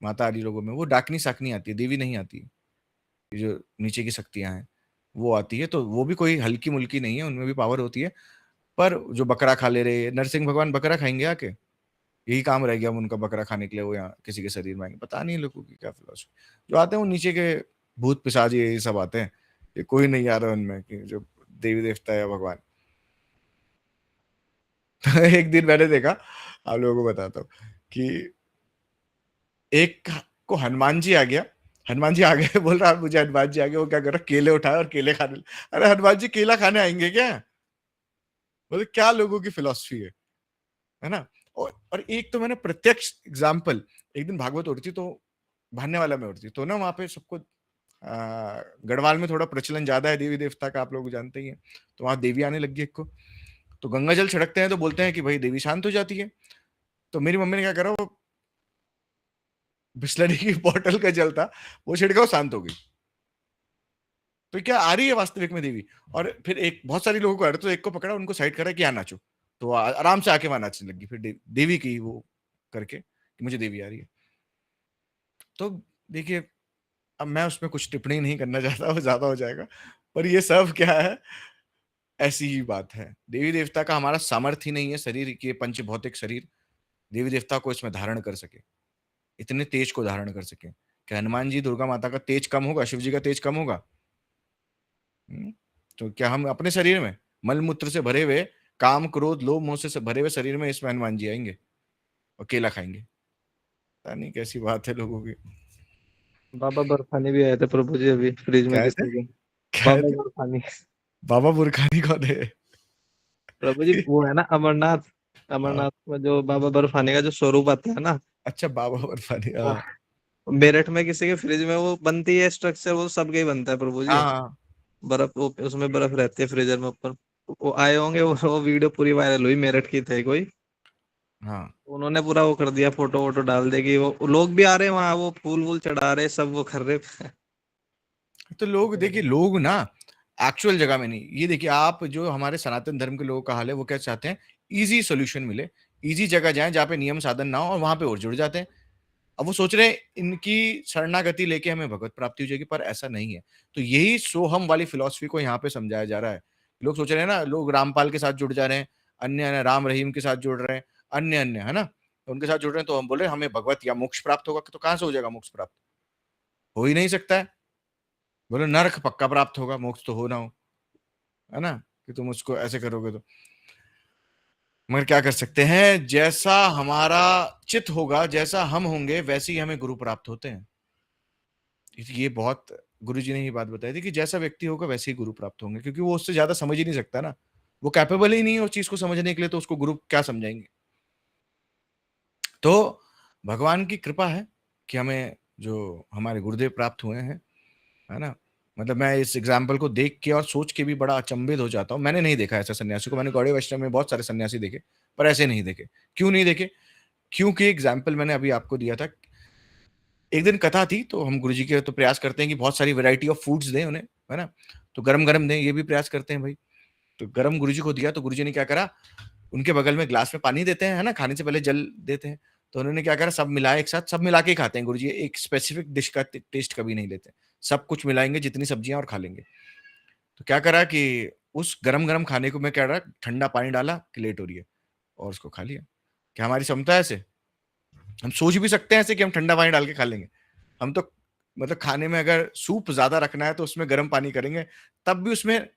माता आ रही लोगों में, वो डाकनी साकनी आती है, देवी नहीं आती। ये जो नीचे की शक्तियां हैं वो आती है, तो वो भी कोई हल्की मुल्की नहीं है, उनमें भी पावर होती है। पर जो बकरा खा ले रहे, नरसिंह भगवान बकरा खाएंगे आके? यही काम रह गया अब उनका, बकरा खाने के लिए वो यहाँ किसी के शरीर में आएंगे। पता नहीं लोगों की क्या फिलोसफी। जो आते हैं वो नीचे के भूत पिशाच ये सब आते हैं, ये कोई नहीं आ रहा उनमें कि जो देवी देवता है या भगवान। एक दिन मैंने देखा, आप लोगों को बताता हूँ कि एक को हनुमान जी आ गया, हनुमान जी आ गए, बोल रहा मुझे हनुमान जी आ गए, वो क्या कर रहा, केले उठाए और केले खाने। अरे हनुमान जी केला खाने आएंगे क्या? बोले क्या लोगों की फिलोसफी है ना? और एक तो मैंने प्रत्यक्ष एग्जाम्पल, एक दिन भागवत हो रही थी तो भानने वाला में हो रही थी, तो ना वहां पे सबको गढ़वाल में थोड़ा प्रचलन ज्यादा है देवी देवता का, आप लोग जानते ही हैं। तो वहां देवी आने लगी एक को, तो गंगा जल छिड़कते हैं तो बोलते हैं कि भाई देवी शांत हो जाती है। तो मेरी मम्मी ने क्या करा, वो बिस्लरी की बॉटल का जल था, वो छिड़का, वो शांत हो गई। तो क्या आ रही है वास्तविक में देवी। और फिर एक बहुत सारी लोगों को आ रहा, तो एक को पकड़ा, उनको साइड करा कि यहाँ नाचो, तो आराम से आके वहां नाचने लगी। फिर देवी की वो करके कि मुझे देवी आ रही है। तो देखिए, अब मैं उसमें कुछ टिप्पणी नहीं करना चाहता, वो ज्यादा हो जाएगा, पर ये सब क्या है, ऐसी ही बात है। देवी देवता का हमारा सामर्थ्य ही नहीं है शरीर के, पंच भौतिक शरीर देवी देवता को इसमें धारण कर सके, इतने तेज को धारण कर सके। क्या हनुमान जी दुर्गा माता का तेज कम होगा, शिव जी का तेज कम होगा? हम्म? तो क्या हम अपने शरीर में मल मूत्र से भरे हुए, काम क्रोध लोभ मोह से भरे हुए शरीर में इसमें हनुमान जी आएंगे और केला खाएंगे? पता नहीं कैसी बात है लोगों की। बाबा बर्फानी भी आए थे प्रभु जी अभी फ्रिज में क्या थे? किसी के। क्या बाबा थे? बर्फानी। बाबा बुरखानी कौन है? प्रभु जी वो है ना अमरनाथ, हाँ, अमरनाथ में जो बाबा बर्फानी का जो स्वरूप आता है ना, अच्छा, बाबा बुरखानी, वो हाँ। मेरठ में किसी के फ्रिज में वो बनती है स्ट्रक्चर, वो सबके ही बनता है प्रभु जी। हाँ, बर्फ वो उसमें बर्फ रहती है फ्रीजर में ऊपर। वो आए होंगे, वो वीडियो पूरी वायरल हुई, मेरठ की थे कोई। हाँ। उन्होंने पूरा वो कर दिया, फोटो वोटो डाल देगी, वो लोग भी आ रहे हैं वहां, वो फूल वूल चढ़ा रहे, सब वो कर रहे। तो लोग देखिए, लोग ना एक्चुअल जगह में नहीं, ये देखिए, आप जो हमारे सनातन धर्म के लोगों का हाल है, वो क्या चाहते हैं, इजी सॉल्यूशन मिले, इजी जगह जाएं जहाँ पे नियम साधन ना हो, और वहां पे और जुड़ जाते हैं। अब वो सोच रहे हैं इनकी शरणागति लेके हमें भगवत प्राप्ति हो जाएगी, पर ऐसा नहीं है। तो यही सोहम वाली फिलॉसफी को यहाँ पे समझाया जा रहा है। लोग सोच रहे हैं ना, लोग रामपाल के साथ जुड़ जा रहे हैं, अन्य अन्य राम रहीम के साथ जुड़ रहे हैं, अन्य अन्य, है ना, तो उनके साथ जुड़ रहे हैं, तो हम बोले हमें भगवत या मोक्ष प्राप्त होगा, तो कहां से हो जाएगा मोक्ष प्राप्त? हो ही नहीं सकता है। बोले नरक पक्का प्राप्त होगा, मोक्ष तो हो ना हो, है ना, कि तुम उसको ऐसे करोगे तो। मगर क्या कर सकते हैं, जैसा हमारा चित होगा, जैसा हम होंगे, वैसे ही हमें गुरु प्राप्त होते हैं। ये बहुत गुरु जी ने ही बात बताई थी कि जैसा व्यक्ति होगा वैसे ही गुरु प्राप्त होंगे, क्योंकि वो उससे ज्यादा समझ ही नहीं सकता ना, वो कैपेबल ही नहीं है उस चीज को समझने के लिए, तो उसको गुरु क्या समझाएंगे। तो भगवान की कृपा है कि हमें जो हमारे गुरुदेव प्राप्त हुए हैं, है ना। मतलब मैं इस एग्जाम्पल को देख के और सोच के भी बड़ा अचंभित हो जाता हूँ। मैंने नहीं देखा ऐसा सन्यासी को, मैंने गौड़ीय वैष्णव में बहुत सारे सन्यासी देखे, पर ऐसे नहीं देखे। क्यों नहीं देखे? क्योंकि एग्जाम्पल मैंने अभी आपको दिया था। एक दिन कथा थी, तो हम गुरुजी के तो प्रयास करते हैं कि बहुत सारी वैरायटी ऑफ फूड्स दें उन्हें, है ना, तो गरम गरम दें, ये भी प्रयास करते हैं भाई। तो गरम गुरुजी को दिया, तो गुरुजी ने क्या करा, उनके बगल में ग्लास में पानी देते हैं, है ना, खाने से पहले जल देते हैं, तो उन्होंने क्या करा, सब मिलाए एक साथ, सब मिला के ही खाते हैं गुरुजी, एक स्पेसिफिक डिश का टेस्ट कभी नहीं लेते, सब कुछ मिलाएंगे जितनी सब्जियां और खा लेंगे। तो क्या करा कि उस गरम गरम खाने को मैं क्या रहा, ठंडा पानी डाला कि लेट हो रही है, और उसको खा लिया। क्या हमारी क्षमता है ऐसे? हम सोच भी सकते हैं ऐसे कि हम ठंडा पानी डाल के खा लेंगे? हम तो मतलब खाने में अगर सूप ज्यादा रखना है तो उसमें गर्म पानी करेंगे, तब भी उसमें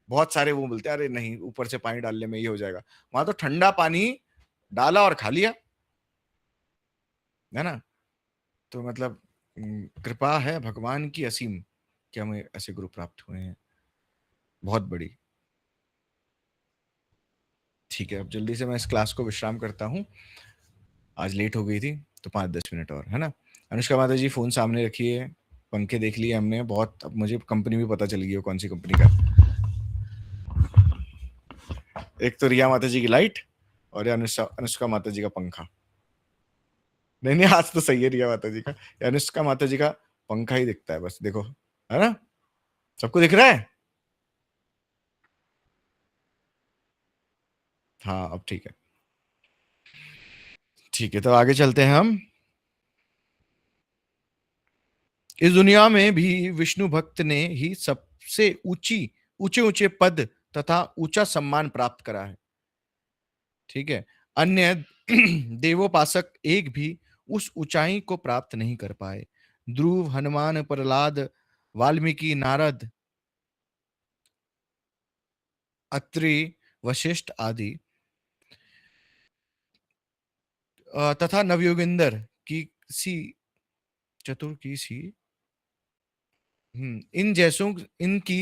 बहुत सारे वो बोलते हैं अरे नहीं, ऊपर से पानी डालने में ये हो जाएगा। वहां तो ठंडा पानी डाला और खा लिया, है ना। तो मतलब कृपा है भगवान की असीम कि हमें ऐसे गुरु प्राप्त हुए हैं, बहुत बड़ी। ठीक है, अब जल्दी से मैं इस क्लास को विश्राम करता हूँ, आज लेट हो गई थी, तो 5-10 मिनट और, है ना। अनुष्का माता जी फोन सामने रखिए, पंखे देख लिए हमने बहुत, अब मुझे कंपनी भी पता चल गई है कौन सी कंपनी का। एक तो रिया माता जी की लाइट, और ये अनुष्का अनुष्का माता जी का पंखा। नहीं नहीं, आज तो सही है रिया माता जी का, ये अनुष्का माता जी का पंखा ही दिखता है बस, देखो, है ना, सबको दिख रहा है। हाँ, अब ठीक है। ठीक है, तो आगे चलते हैं हम। इस दुनिया में भी विष्णु भक्त ने ही सबसे ऊंचे ऊंचे पद तथा ऊंचा सम्मान प्राप्त करा है। ठीक है, अन्य देवोपासक एक भी उस ऊंचाई को प्राप्त नहीं कर पाए। ध्रुव, हनुमान, प्रहलाद, वाल्मीकि, नारद, अत्रि, वशिष्ठ आदि तथा नवयोगिंदर की सी चतुर की सी इन जैसों इनकी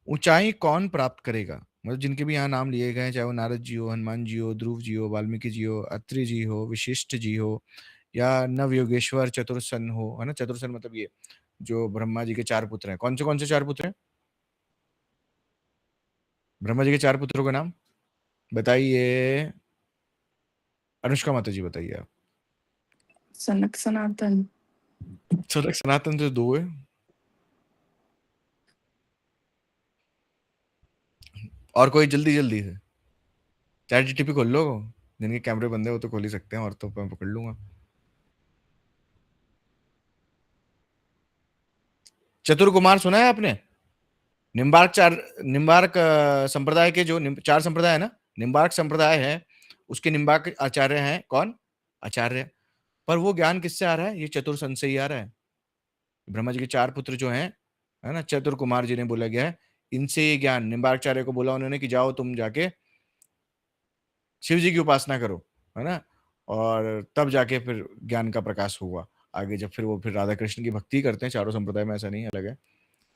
ऊंचाई कौन प्राप्त करेगा? मतलब जिनके भी यहाँ नाम लिए गए हैं, चाहे वो नारद जी हो, हनुमान जी हो, ध्रुव जी हो, वाल्मीकि जी हो, अत्रि जी हो, विशिष्ट जी हो, या नव योगेश्वर चतुर्सन हो, है ना। चतुर्सन मतलब ये जो ब्रह्मा जी के 4 पुत्र हैं। कौन से 4 पुत्र हैं ब्रह्मा जी के? 4 पुत्रों का नाम बताइए। अनुष्का माता जी बताइए आप। सनक सनातन। सनक सनातन तो 2 है। और कोई जल्दी जल्दी से। चैट जीटीपी खोल लो, जिनके कैमरे बंद है वो तो खोल ही सकते हैं, और तो मैं पकड़ लूंगा। चतुर कुमार सुना है आपने? निम्बार्क संप्रदाय के जो 4 संप्रदाय है ना, निम्बार्क संप्रदाय है, उसके निम्बार्क आचार्य हैं कौन? आचार्य। पर वो ज्ञान किससे आ रहा है? ये चतुर संत से ही आ रहा है। ब्रह्मा जी के 4 पुत्र जो हैं, है ना, चतुर कुमार जिन्हें बोला गया है, इनसे ये ज्ञान निम्बार्काचार्य को बोला उन्होंने कि जाओ तुम जाके शिव जी की उपासना करो, है ना, और तब जाके फिर ज्ञान का प्रकाश होगा आगे। जब फिर वो फिर राधा कृष्ण की भक्ति करते हैं, चारों संप्रदाय में ऐसा नहीं अलग है।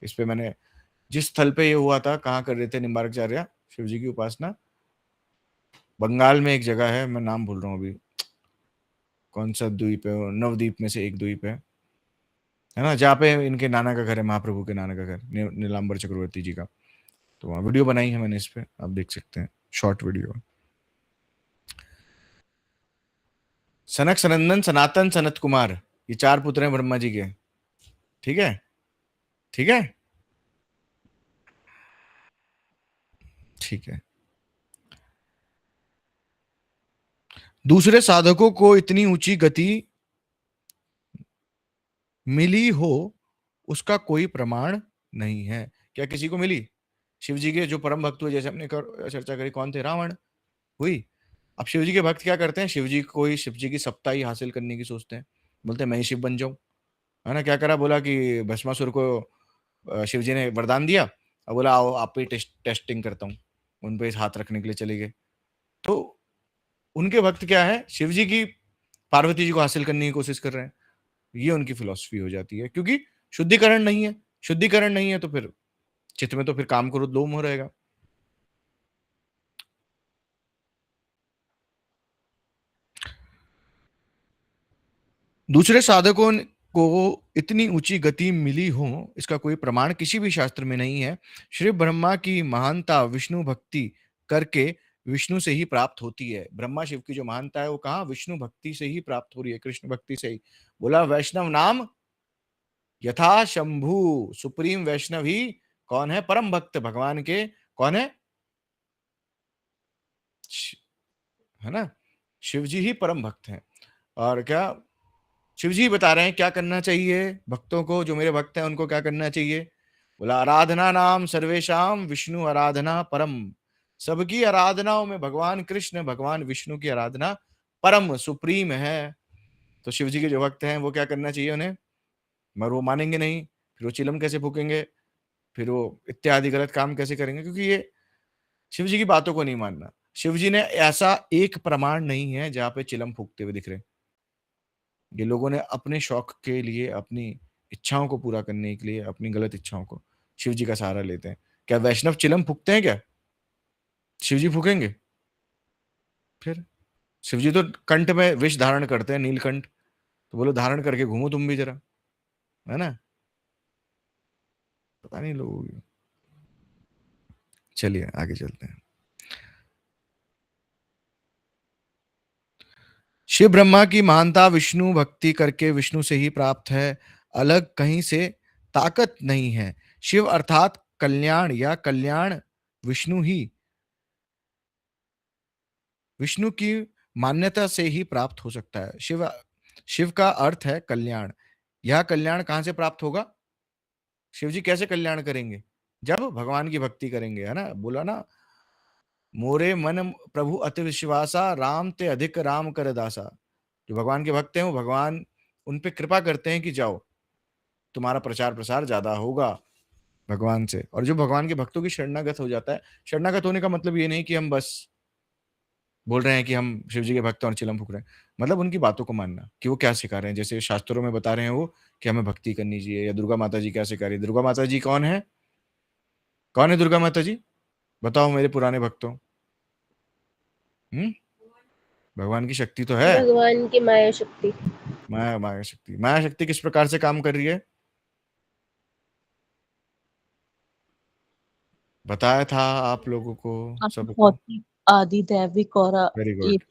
इस पे मैंने जिस स्थल पे ये हुआ था, कहाँ कर रहे थे निम्बार्काचार्य शिव जी की उपासना, बंगाल में एक जगह है, मैं नाम भूल रहा हूँ अभी, कौन सा द्वीप है, नवद्वीप में से एक द्वीप है ना, जहाँ पे इनके नाना का घर है, महाप्रभु के नाना का घर, नीलांबर चक्रवर्ती जी का। तो वहाँ वीडियो बनाई है मैंने, इस पे आप देख सकते हैं, शॉर्ट वीडियो। सनक सनंदन सनातन सनत कुमार, ये 4 पुत्र हैं ब्रह्मा जी के। ठीक है, ठीक है, ठीक है। दूसरे साधकों को इतनी ऊंची गति मिली हो उसका कोई प्रमाण नहीं है। क्या किसी को मिली? शिव जी के जो परम भक्त हुए, जैसे हमने चर्चा करी, कौन थे? रावण हुई। अब शिव जी के भक्त क्या करते हैं? शिव जी की सप्ताही हासिल करने की सोचते हैं, बोलते हैं मैं ही शिव बन जाऊं, है ना। क्या करा? बोला कि भस्मासुर को शिव जी ने वरदान दिया, अब बोला आओ आप पे टेस्टिंग करता हूँ, उन पे हाथ रखने के लिए चले गए। तो उनके भक्त क्या है? शिव जी की पार्वती जी को हासिल करने की कोशिश कर रहे हैं। ये उनकी फिलॉसफी हो जाती है, क्योंकि शुद्धिकरण नहीं है। शुद्धिकरण नहीं है तो फिर चित्त में तो फिर काम क्रोध लोभ मोह रहेगा। दूसरे साधकों को इतनी ऊंची गति मिली हो इसका कोई प्रमाण किसी भी शास्त्र में नहीं है। श्री ब्रह्मा की महानता विष्णु भक्ति करके विष्णु से ही प्राप्त होती है। ब्रह्मा शिव की जो महानता है वो कहाँ? विष्णु भक्ति से ही प्राप्त हो रही है, कृष्ण भक्ति से ही। बोला वैष्णव नाम यथा शंभु, सुप्रीम वैष्णव ही कौन है? परम भक्त भगवान के। कौन है? है ना, शिव जी ही परम भक्त हैं। और क्या शिव जी बता रहे हैं क्या करना चाहिए भक्तों को? जो मेरे भक्त हैं उनको क्या करना चाहिए? बोला आराधना नाम सर्वेशाम विष्णु आराधना परम। सबकी आराधनाओं में भगवान कृष्ण भगवान विष्णु की आराधना परम सुप्रीम है। तो शिव जी के जो भक्त हैं वो क्या करना चाहिए उन्हें? मगर वो मानेंगे नहीं, फिर वो चिलम कैसे फूकेंगे, फिर वो इत्यादि गलत काम कैसे करेंगे? क्योंकि ये शिव जी की बातों को नहीं मानना। शिव जी ने ऐसा एक प्रमाण नहीं है जहां पे चिलम फूकते हुए दिख रहे। ये लोगों ने अपने शौक के लिए, अपनी इच्छाओं को पूरा करने के लिए, अपनी गलत इच्छाओं को शिव जी का सहारा लेते हैं। क्या वैष्णव चिलम फूकते हैं क्या? शिव जी फूकेंगे? फिर शिव जी तो कंठ में विष धारण करते हैं, नीलकंठ। तो बोलो धारण करके घूमो तुम भी जरा, है ना। पता नहीं लोगों की। चलिए आगे चलते हैं। शिव ब्रह्मा की महानता विष्णु भक्ति करके विष्णु से ही प्राप्त है, अलग कहीं से ताकत नहीं है। शिव अर्थात कल्याण या कल्याण विष्णु ही, विष्णु की मान्यता से ही प्राप्त हो सकता है। शिव का अर्थ है कल्याण। यह कल्याण कहां से प्राप्त होगा? शिव जी कैसे कल्याण करेंगे? जब भगवान की भक्ति करेंगे, है ना। बोला ना, मोरे मन प्रभु अति विश्वासा, राम ते अधिक राम कर दासा। जो भगवान के भक्त हैं वो भगवान उन पे कृपा करते हैं कि जाओ तुम्हारा प्रचार प्रसार ज्यादा होगा भगवान से। और जो भगवान के भक्तों की शरणागत हो जाता है, शरणागत होने का मतलब ये नहीं कि हम बस बोल रहे हैं कि हम शिव जी के भक्त हैं और चिलम फूक रहे हैं, मतलब उनकी बातों को मानना कि वो क्या सिखा रहे हैं। जैसे शास्त्रों में बता रहे हैं वो कि हमें भक्ति करनी चाहिए, या दुर्गा माता जी क्या सिखा रही है। दुर्गा माता जी कौन है? कौन है दुर्गा माता जी? बताओ मेरे पुराने भक्तों। भगवान की शक्ति तो है, भगवान की माया शक्ति। माया शक्ति। माया शक्ति किस प्रकार से काम कर रही है? बताया था आप लोगों को सबको। भौतिक आदि दैविक और वेरी ये गुड।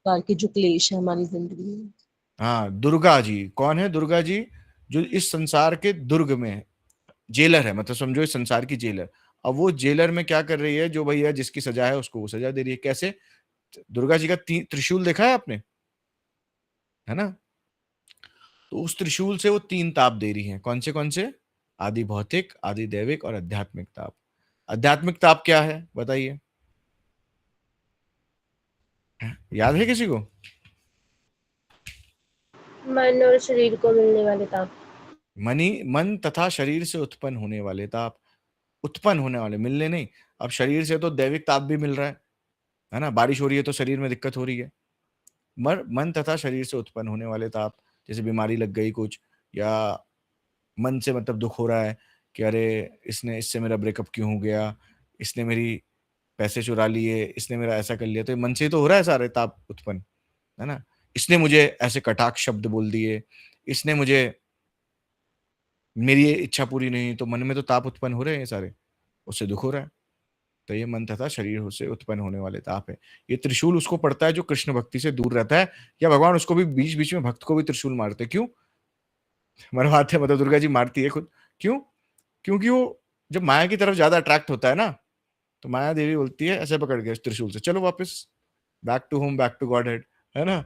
प्रकार के जो क्लेश है हमारी जिंदगी में। हाँ, दुर्गा जी कौन है? दुर्गा जी जो इस संसार के दुर्ग में है, जेलर है, मतलब समझो इस संसार की जेलर। अब वो जेलर में क्या कर रही है? जो भैया जिसकी सजा है उसको वो सजा दे रही है। कैसे? दुर्गा जी का त्रिशूल देखा है आपने, है ना? तो उस त्रिशूल से वो 3 ताप दे रही हैं। कौन से? आदि भौतिक, आदि दैविक और आध्यात्मिक ताप। आध्यात्मिक ताप क्या है बताइए? याद है किसी को? मन और शरीर को मिलने वाले ताप। मन तथा शरीर से उत्पन्न होने वाले ताप। उत्पन्न होने वाले, मिलने नहीं। अब शरीर से तो दैविक ताप भी मिल रहा है ना? बारिश हो रही है तो शरीर में दिक्कत हो रही है। मन तथा शरीर से उत्पन्न होने वाले ताप, जैसे बीमारी लग गई कुछ, या मन से मतलब दुख हो रहा है कि अरे इससे मेरा ब्रेकअप क्यों हो गया, इसने मेरी पैसे चुरा लिए, इसने मेरा ऐसा कर लिया। तो ये मन से ही तो हो रहा है सारे ताप उत्पन्न, है ना? इसने मुझे ऐसे कटाक्ष शब्द बोल दिए, इसने मुझे, मेरी ये इच्छा पूरी नहीं, तो मन में तो ताप उत्पन्न हो रहे हैं सारे, उससे दुख हो रहा है। तो ये मन तथा शरीर से उत्पन्न होने वाले ताप है। ये त्रिशूल उसको पड़ता है जो कृष्ण भक्ति से दूर रहता है, या भगवान उसको भी बीच बीच में भक्त को भी त्रिशूल मारते हैं। क्यों मरवाते हैं? मतलब दुर्गा जी मारती है खुद। क्यों? क्योंकि वो जब माया की तरफ ज्यादा अट्रैक्ट होता है ना, तो माया देवी बोलती है ऐसे पकड़ के त्रिशूल से, चलो वापस back to home, back to God head, है ना?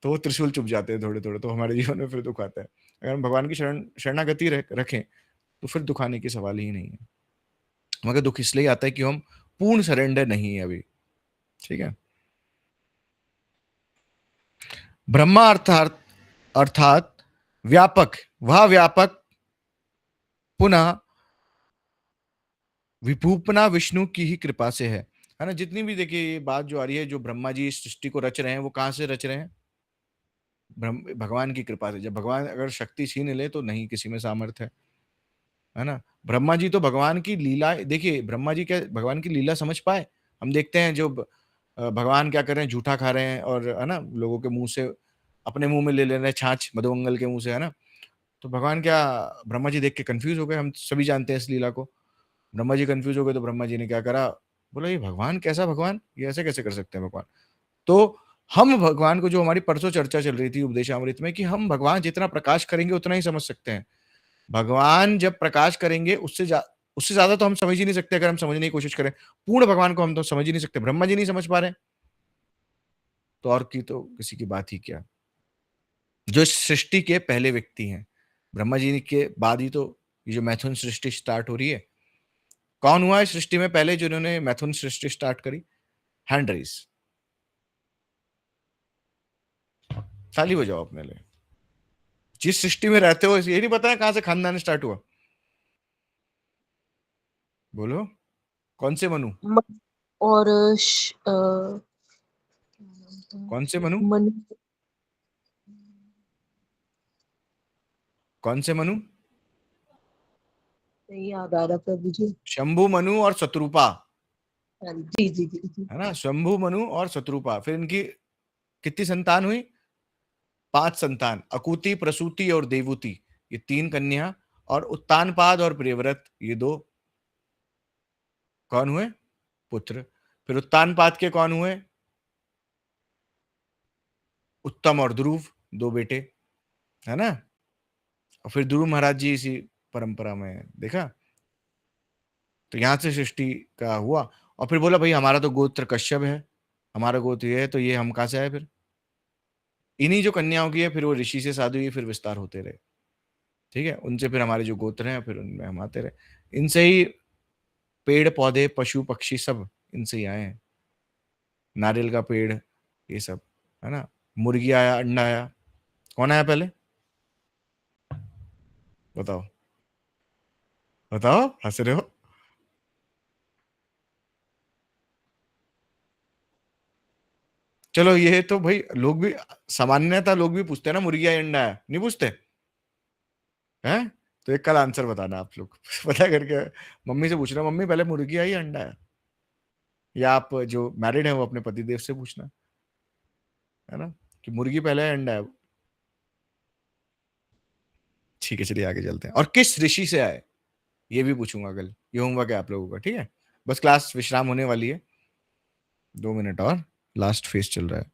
तो वो त्रिशूल चुप जाते हैं थोड़े थोड़े, तो हमारे जीवन में फिर दुख आता है। अगर हम भगवान की शरणागति रखें तो फिर दुख आने की सवाल ही नहीं है। मगर दुख इसलिए आता है कि हम पूर्ण सरेंडर नहीं है अभी। ठीक है? ब्रह्मा अर्थात अर्थात व्यापक, वह व्यापक पुनः विभूपना विष्णु की ही कृपा से है ना? जितनी भी देखिए ये बात जो आ रही है, जो ब्रह्मा जी इस सृष्टि को रच रहे हैं, वो कहां से रच रहे हैं? भगवान की कृपा से। जब भगवान अगर शक्ति छीन ले तो नहीं किसी में सामर्थ्य है ना? ब्रह्मा जी तो भगवान की लीला, देखिए ब्रह्मा जी क्या भगवान की लीला समझ पाए? हम देखते हैं जो भगवान क्या कर रहे हैं, झूठा खा रहे हैं, और है ना, लोगों के मुंह से अपने मुंह में ले ले रहे हैं छाछ, मधुमंगल के मुंह से, है ना? तो भगवान क्या, ब्रह्मा जी देख के कंफ्यूज हो गए। हम सभी जानते हैं इस लीला को। ब्रह्मा जी कंफ्यूज हो गए तो ब्रह्मा जी ने क्या करा? बोला ये भगवान कैसा भगवान, ये ऐसे कैसे कर सकते हैं भगवान? तो हम भगवान को, जो हमारी परसों चर्चा चल रही थी उपदेशामृत में, कि हम भगवान जितना प्रकाश करेंगे उतना ही समझ सकते हैं। भगवान जब प्रकाश करेंगे उससे ज्यादा तो हम समझ ही नहीं सकते। अगर हम समझने की कोशिश करें पूर्ण भगवान को, हम तो समझ ही नहीं सकते। ब्रह्मा जी नहीं समझ पा रहे हैं तो और की तो किसी की बात ही क्या, जो इस सृष्टि के पहले व्यक्ति हैं। ब्रह्मा जी के बाद ही तो ये जो मैथुन सृष्टि स्टार्ट हो रही है। कौन हुआ इस सृष्टि में पहले जिन्होंने मैथुन सृष्टि स्टार्ट करी? हैंड रेस, ताली बजाओ अपने लिए। जिस सृष्टि में रहते हो ये नहीं पता है कहां से खानदान स्टार्ट हुआ? बोलो कौन से मनु? और कौन से मनु? मन कौन से मनु? नहीं याद आ रहा प्रभु जी। शंभु मनु और शत्रुपा, जी जी जी जी। है ना? शंभु मनु और शत्रुपा। फिर इनकी कितनी संतान हुई? 5 संतान, अकुति, प्रसूति और देवूति, ये 3 कन्या, और उत्तानपाद और प्रियव्रत, ये 2 कौन हुए? पुत्र। फिर उत्तानपाद के कौन हुए? उत्तम और ध्रुव, 2 बेटे, है ना? और फिर ध्रुव महाराज जी इसी परंपरा में देखा। तो यहां से सृष्टि का हुआ। और फिर बोला भाई हमारा तो गोत्र कश्यप है, हमारा गोत्र ये है, तो ये हम कहां से आए? फिर इन्हीं जो कन्याओं की है, फिर वो ऋषि से शादी हुई, फिर विस्तार होते रहे। ठीक है? उनसे फिर हमारे जो गोत्र हैं, फिर उनमें हम आते रहे। इनसे ही पेड़ पौधे पशु पक्षी सब इनसे ही आए हैं। नारियल का पेड़, ये सब, है ना? मुर्गी आया, अंडा आया, कौन आया पहले? बताओ बताओ, हंस रहे हो? चलो ये तो भाई लोग भी, सामान्यतः लोग भी पूछते हैं ना, मुर्गी या अंडा है, नहीं पूछते हैं? तो एक कल आंसर बताना आप लोग पता करके मम्मी से पूछना, मम्मी पहले मुर्गी आई या अंडा है? या आप जो मैरिड है वो अपने पतिदेव से पूछना, है ना, कि मुर्गी पहले है अंडा है? ठीक है, चलिए आगे चलते हैं। और किस ऋषि से आए ये भी पूछूंगा कल, ये होमवर्क है आप लोगों का। ठीक है? बस क्लास विश्राम होने वाली है, 2 मिनट और, लास्ट फेज चल रहा है।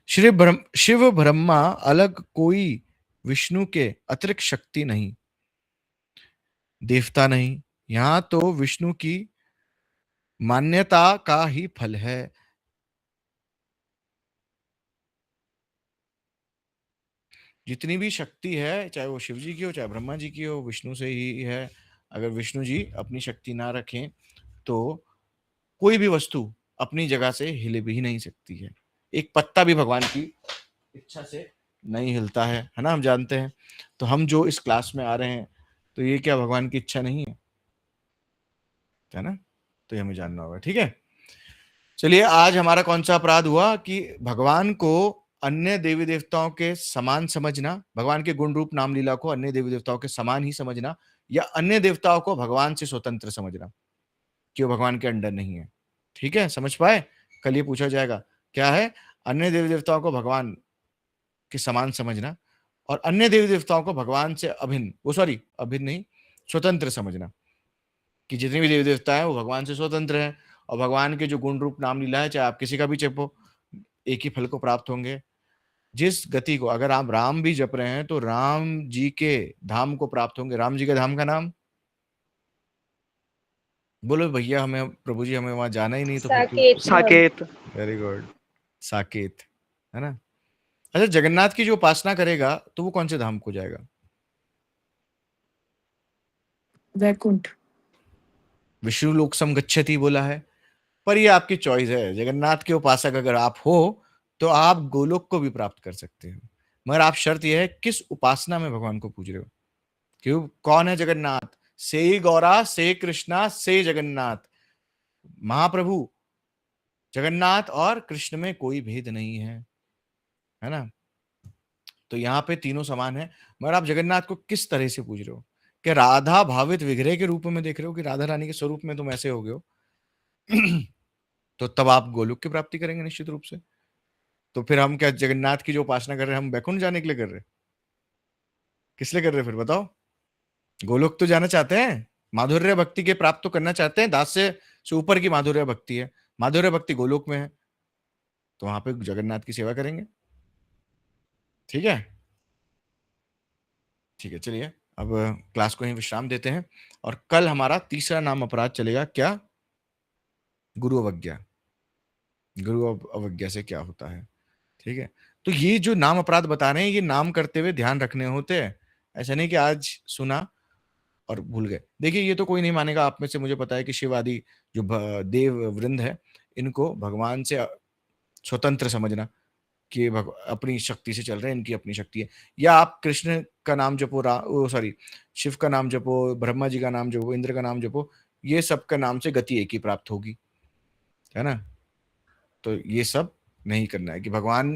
शिव ब्रह्मा अलग कोई विष्णु के अतिरिक्त शक्ति नहीं, देवता नहीं, यहां तो विष्णु की मान्यता का ही फल है। जितनी भी शक्ति है, चाहे वो शिव जी की हो, चाहे ब्रह्मा जी की हो, विष्णु से ही है। अगर विष्णु जी अपनी शक्ति ना रखें तो कोई भी वस्तु अपनी जगह से हिले भी नहीं सकती है। एक पत्ता भी भगवान की इच्छा से नहीं हिलता है ना, हम जानते हैं। तो हम जो इस क्लास में आ रहे हैं, तो ये क्या भगवान की इच्छा नहीं है ना? तो ये हमें जानना होगा, ठीक है। चलिए, आज हमारा कौन सा अपराध हुआ कि भगवान को अन्य देवी देवताओं के समान समझना, भगवान के गुण रूप नाम लीला को अन्य देवी देवताओं के समान ही समझना, या अन्य देवताओं को भगवान से स्वतंत्र समझना कि वो भगवान के अंडर नहीं है। ठीक है, समझ पाए? कल ये पूछा जाएगा, क्या है? अन्य देवी देवताओं को भगवान के समान समझना और अन्य देवी देवताओं को भगवान से अभिन्न नहीं, स्वतंत्र समझना, कि जितने भी देवी देवता है वो भगवान से स्वतंत्र है और भगवान के जो गुण रूप नाम लीला है, चाहे आप किसी का भी जपो, एक ही फल को प्राप्त होंगे। जिस गति को, अगर आप राम भी जप रहे हैं तो राम जी के धाम को प्राप्त होंगे। राम जी के धाम का नाम बोलो भैया, हमें प्रभु जी हमें वहां जाना ही नहीं तो साकेत धाम। साकेत। वेरी गुड, साकेत, है ना। अच्छा, जगन्नाथ की जो उपासना करेगा तो वो कौन से धाम को जाएगा? वैकुंठ। विष्णु लोक सम गच्छति बोला है, पर ये आपकी चॉइस है। जगन्नाथ के उपासक अगर आप हो तो आप गोलोक को भी प्राप्त कर सकते हो, मगर आप शर्त यह है किस उपासना में भगवान को पूज रहे हो। क्यों? कौन है जगन्नाथ? से ही गौरा, से कृष्णा, से जगन्नाथ। महाप्रभु जगन्नाथ और कृष्ण में कोई भेद नहीं है ना। तो यहाँ पे तीनों समान है, मगर आप जगन्नाथ को किस तरह से पूज रहे हो? कि राधा भावित विग्रह के रूप में देख रहे हो कि राधा रानी के स्वरूप में तुम ऐसे हो गए हो? तो तब आप गोलोक की प्राप्ति करेंगे निश्चित रूप से। तो फिर हम क्या जगन्नाथ की जो उपासना कर रहे हैं, हम वैकुंठ जाने के लिए कर रहे हैं? किस लिए कर रहे हैं फिर बताओ? गोलोक तो जाना चाहते हैं, माधुर्य भक्ति के प्राप्त तो करना चाहते हैं। दास्य से ऊपर की माधुर्य भक्ति है, माधुर्य भक्ति गोलोक में है, तो वहां पे जगन्नाथ की सेवा करेंगे। ठीक है, ठीक है। चलिए, अब क्लास को ही विश्राम देते हैं और कल हमारा तीसरा नाम अपराध चलेगा। क्या? गुरु अवज्ञा। गुरु अवज्ञा से क्या होता है? ठीक है, तो ये जो नाम अपराध बता रहे हैं, ये नाम करते हुए ध्यान रखने होते हैं। ऐसा नहीं कि आज सुना और भूल गए। देखिए, ये तो कोई नहीं मानेगा आप में से, मुझे पता है कि शिव आदि जो देव वृंद है, इनको भगवान से स्वतंत्र समझना कि अपनी शक्ति से चल रहे हैं, इनकी अपनी शक्ति है। या आप कृष्ण का नाम जपो, शिव का नाम जपो, ब्रह्मा जी का नाम जपो, इंद्र का नाम जपो, ये सब का नाम से गति एक ही प्राप्त होगी, है ना। तो ये सब नहीं करना है कि भगवान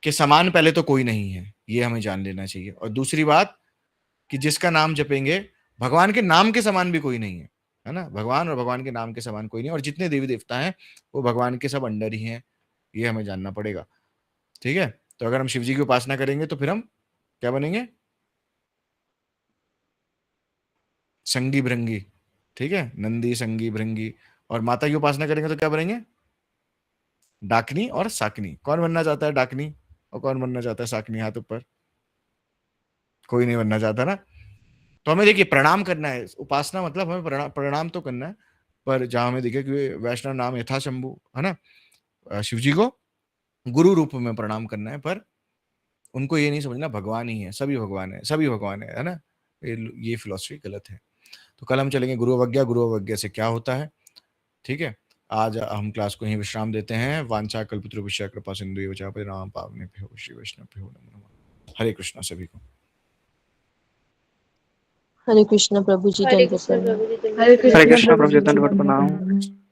के समान पहले तो कोई नहीं है, ये हमें जान लेना चाहिए। और दूसरी बात कि जिसका नाम जपेंगे, भगवान के नाम के समान भी कोई नहीं है ना। भगवान और भगवान के नाम के समान कोई नहीं, और जितने देवी देवता हैं वो भगवान के सब अंडर ही हैं, ये हमें जानना पड़ेगा। ठीक है, तो अगर हम शिव जी की उपासना करेंगे तो फिर हम क्या बनेंगे? संगी भृंगी। ठीक है, नंदी, संगी, भृंगी। और माता की उपासना करेंगे तो क्या बनेंगे? डाकनी और साकनी। कौन बनना चाहता है डाकनी और कौन बनना चाहता है साकनी? हाथ ऊपर। कोई नहीं बनना चाहता ना। तो हमें देखिए प्रणाम करना है, उपासना मतलब हमें प्रणाम तो करना है, पर जहां हमें दिखे कि वैष्णव नाम यथा शंभु, है ना, शिव जी को गुरु रूप में प्रणाम करना है, पर उनको ये नहीं समझना भगवान ही है, सभी भगवान है, सभी भगवान है ना। ये फिलॉसफी गलत है। तो कल हम चलेंगे गुरु अवज्ञा, गुरु अवज्ञा से क्या होता है। ठीक है, आज हम क्लास को यहीं विश्राम देते हैं। वांछा कल्पतरुभ्यश्च कृपा सिंधु एव च पतितानां पावनेभ्यो श्री वैष्णवेभ्यो नमो नमः। हरे कृष्णा सभी को। हरे कृष्ण प्रभु जी, हरे दंडवत कृष्ण प्रणाम। प्रभु जी, हरे हरे कृष्ण प्रभु जी, कृष्ण दंडवत प्रणाम। प्रभु।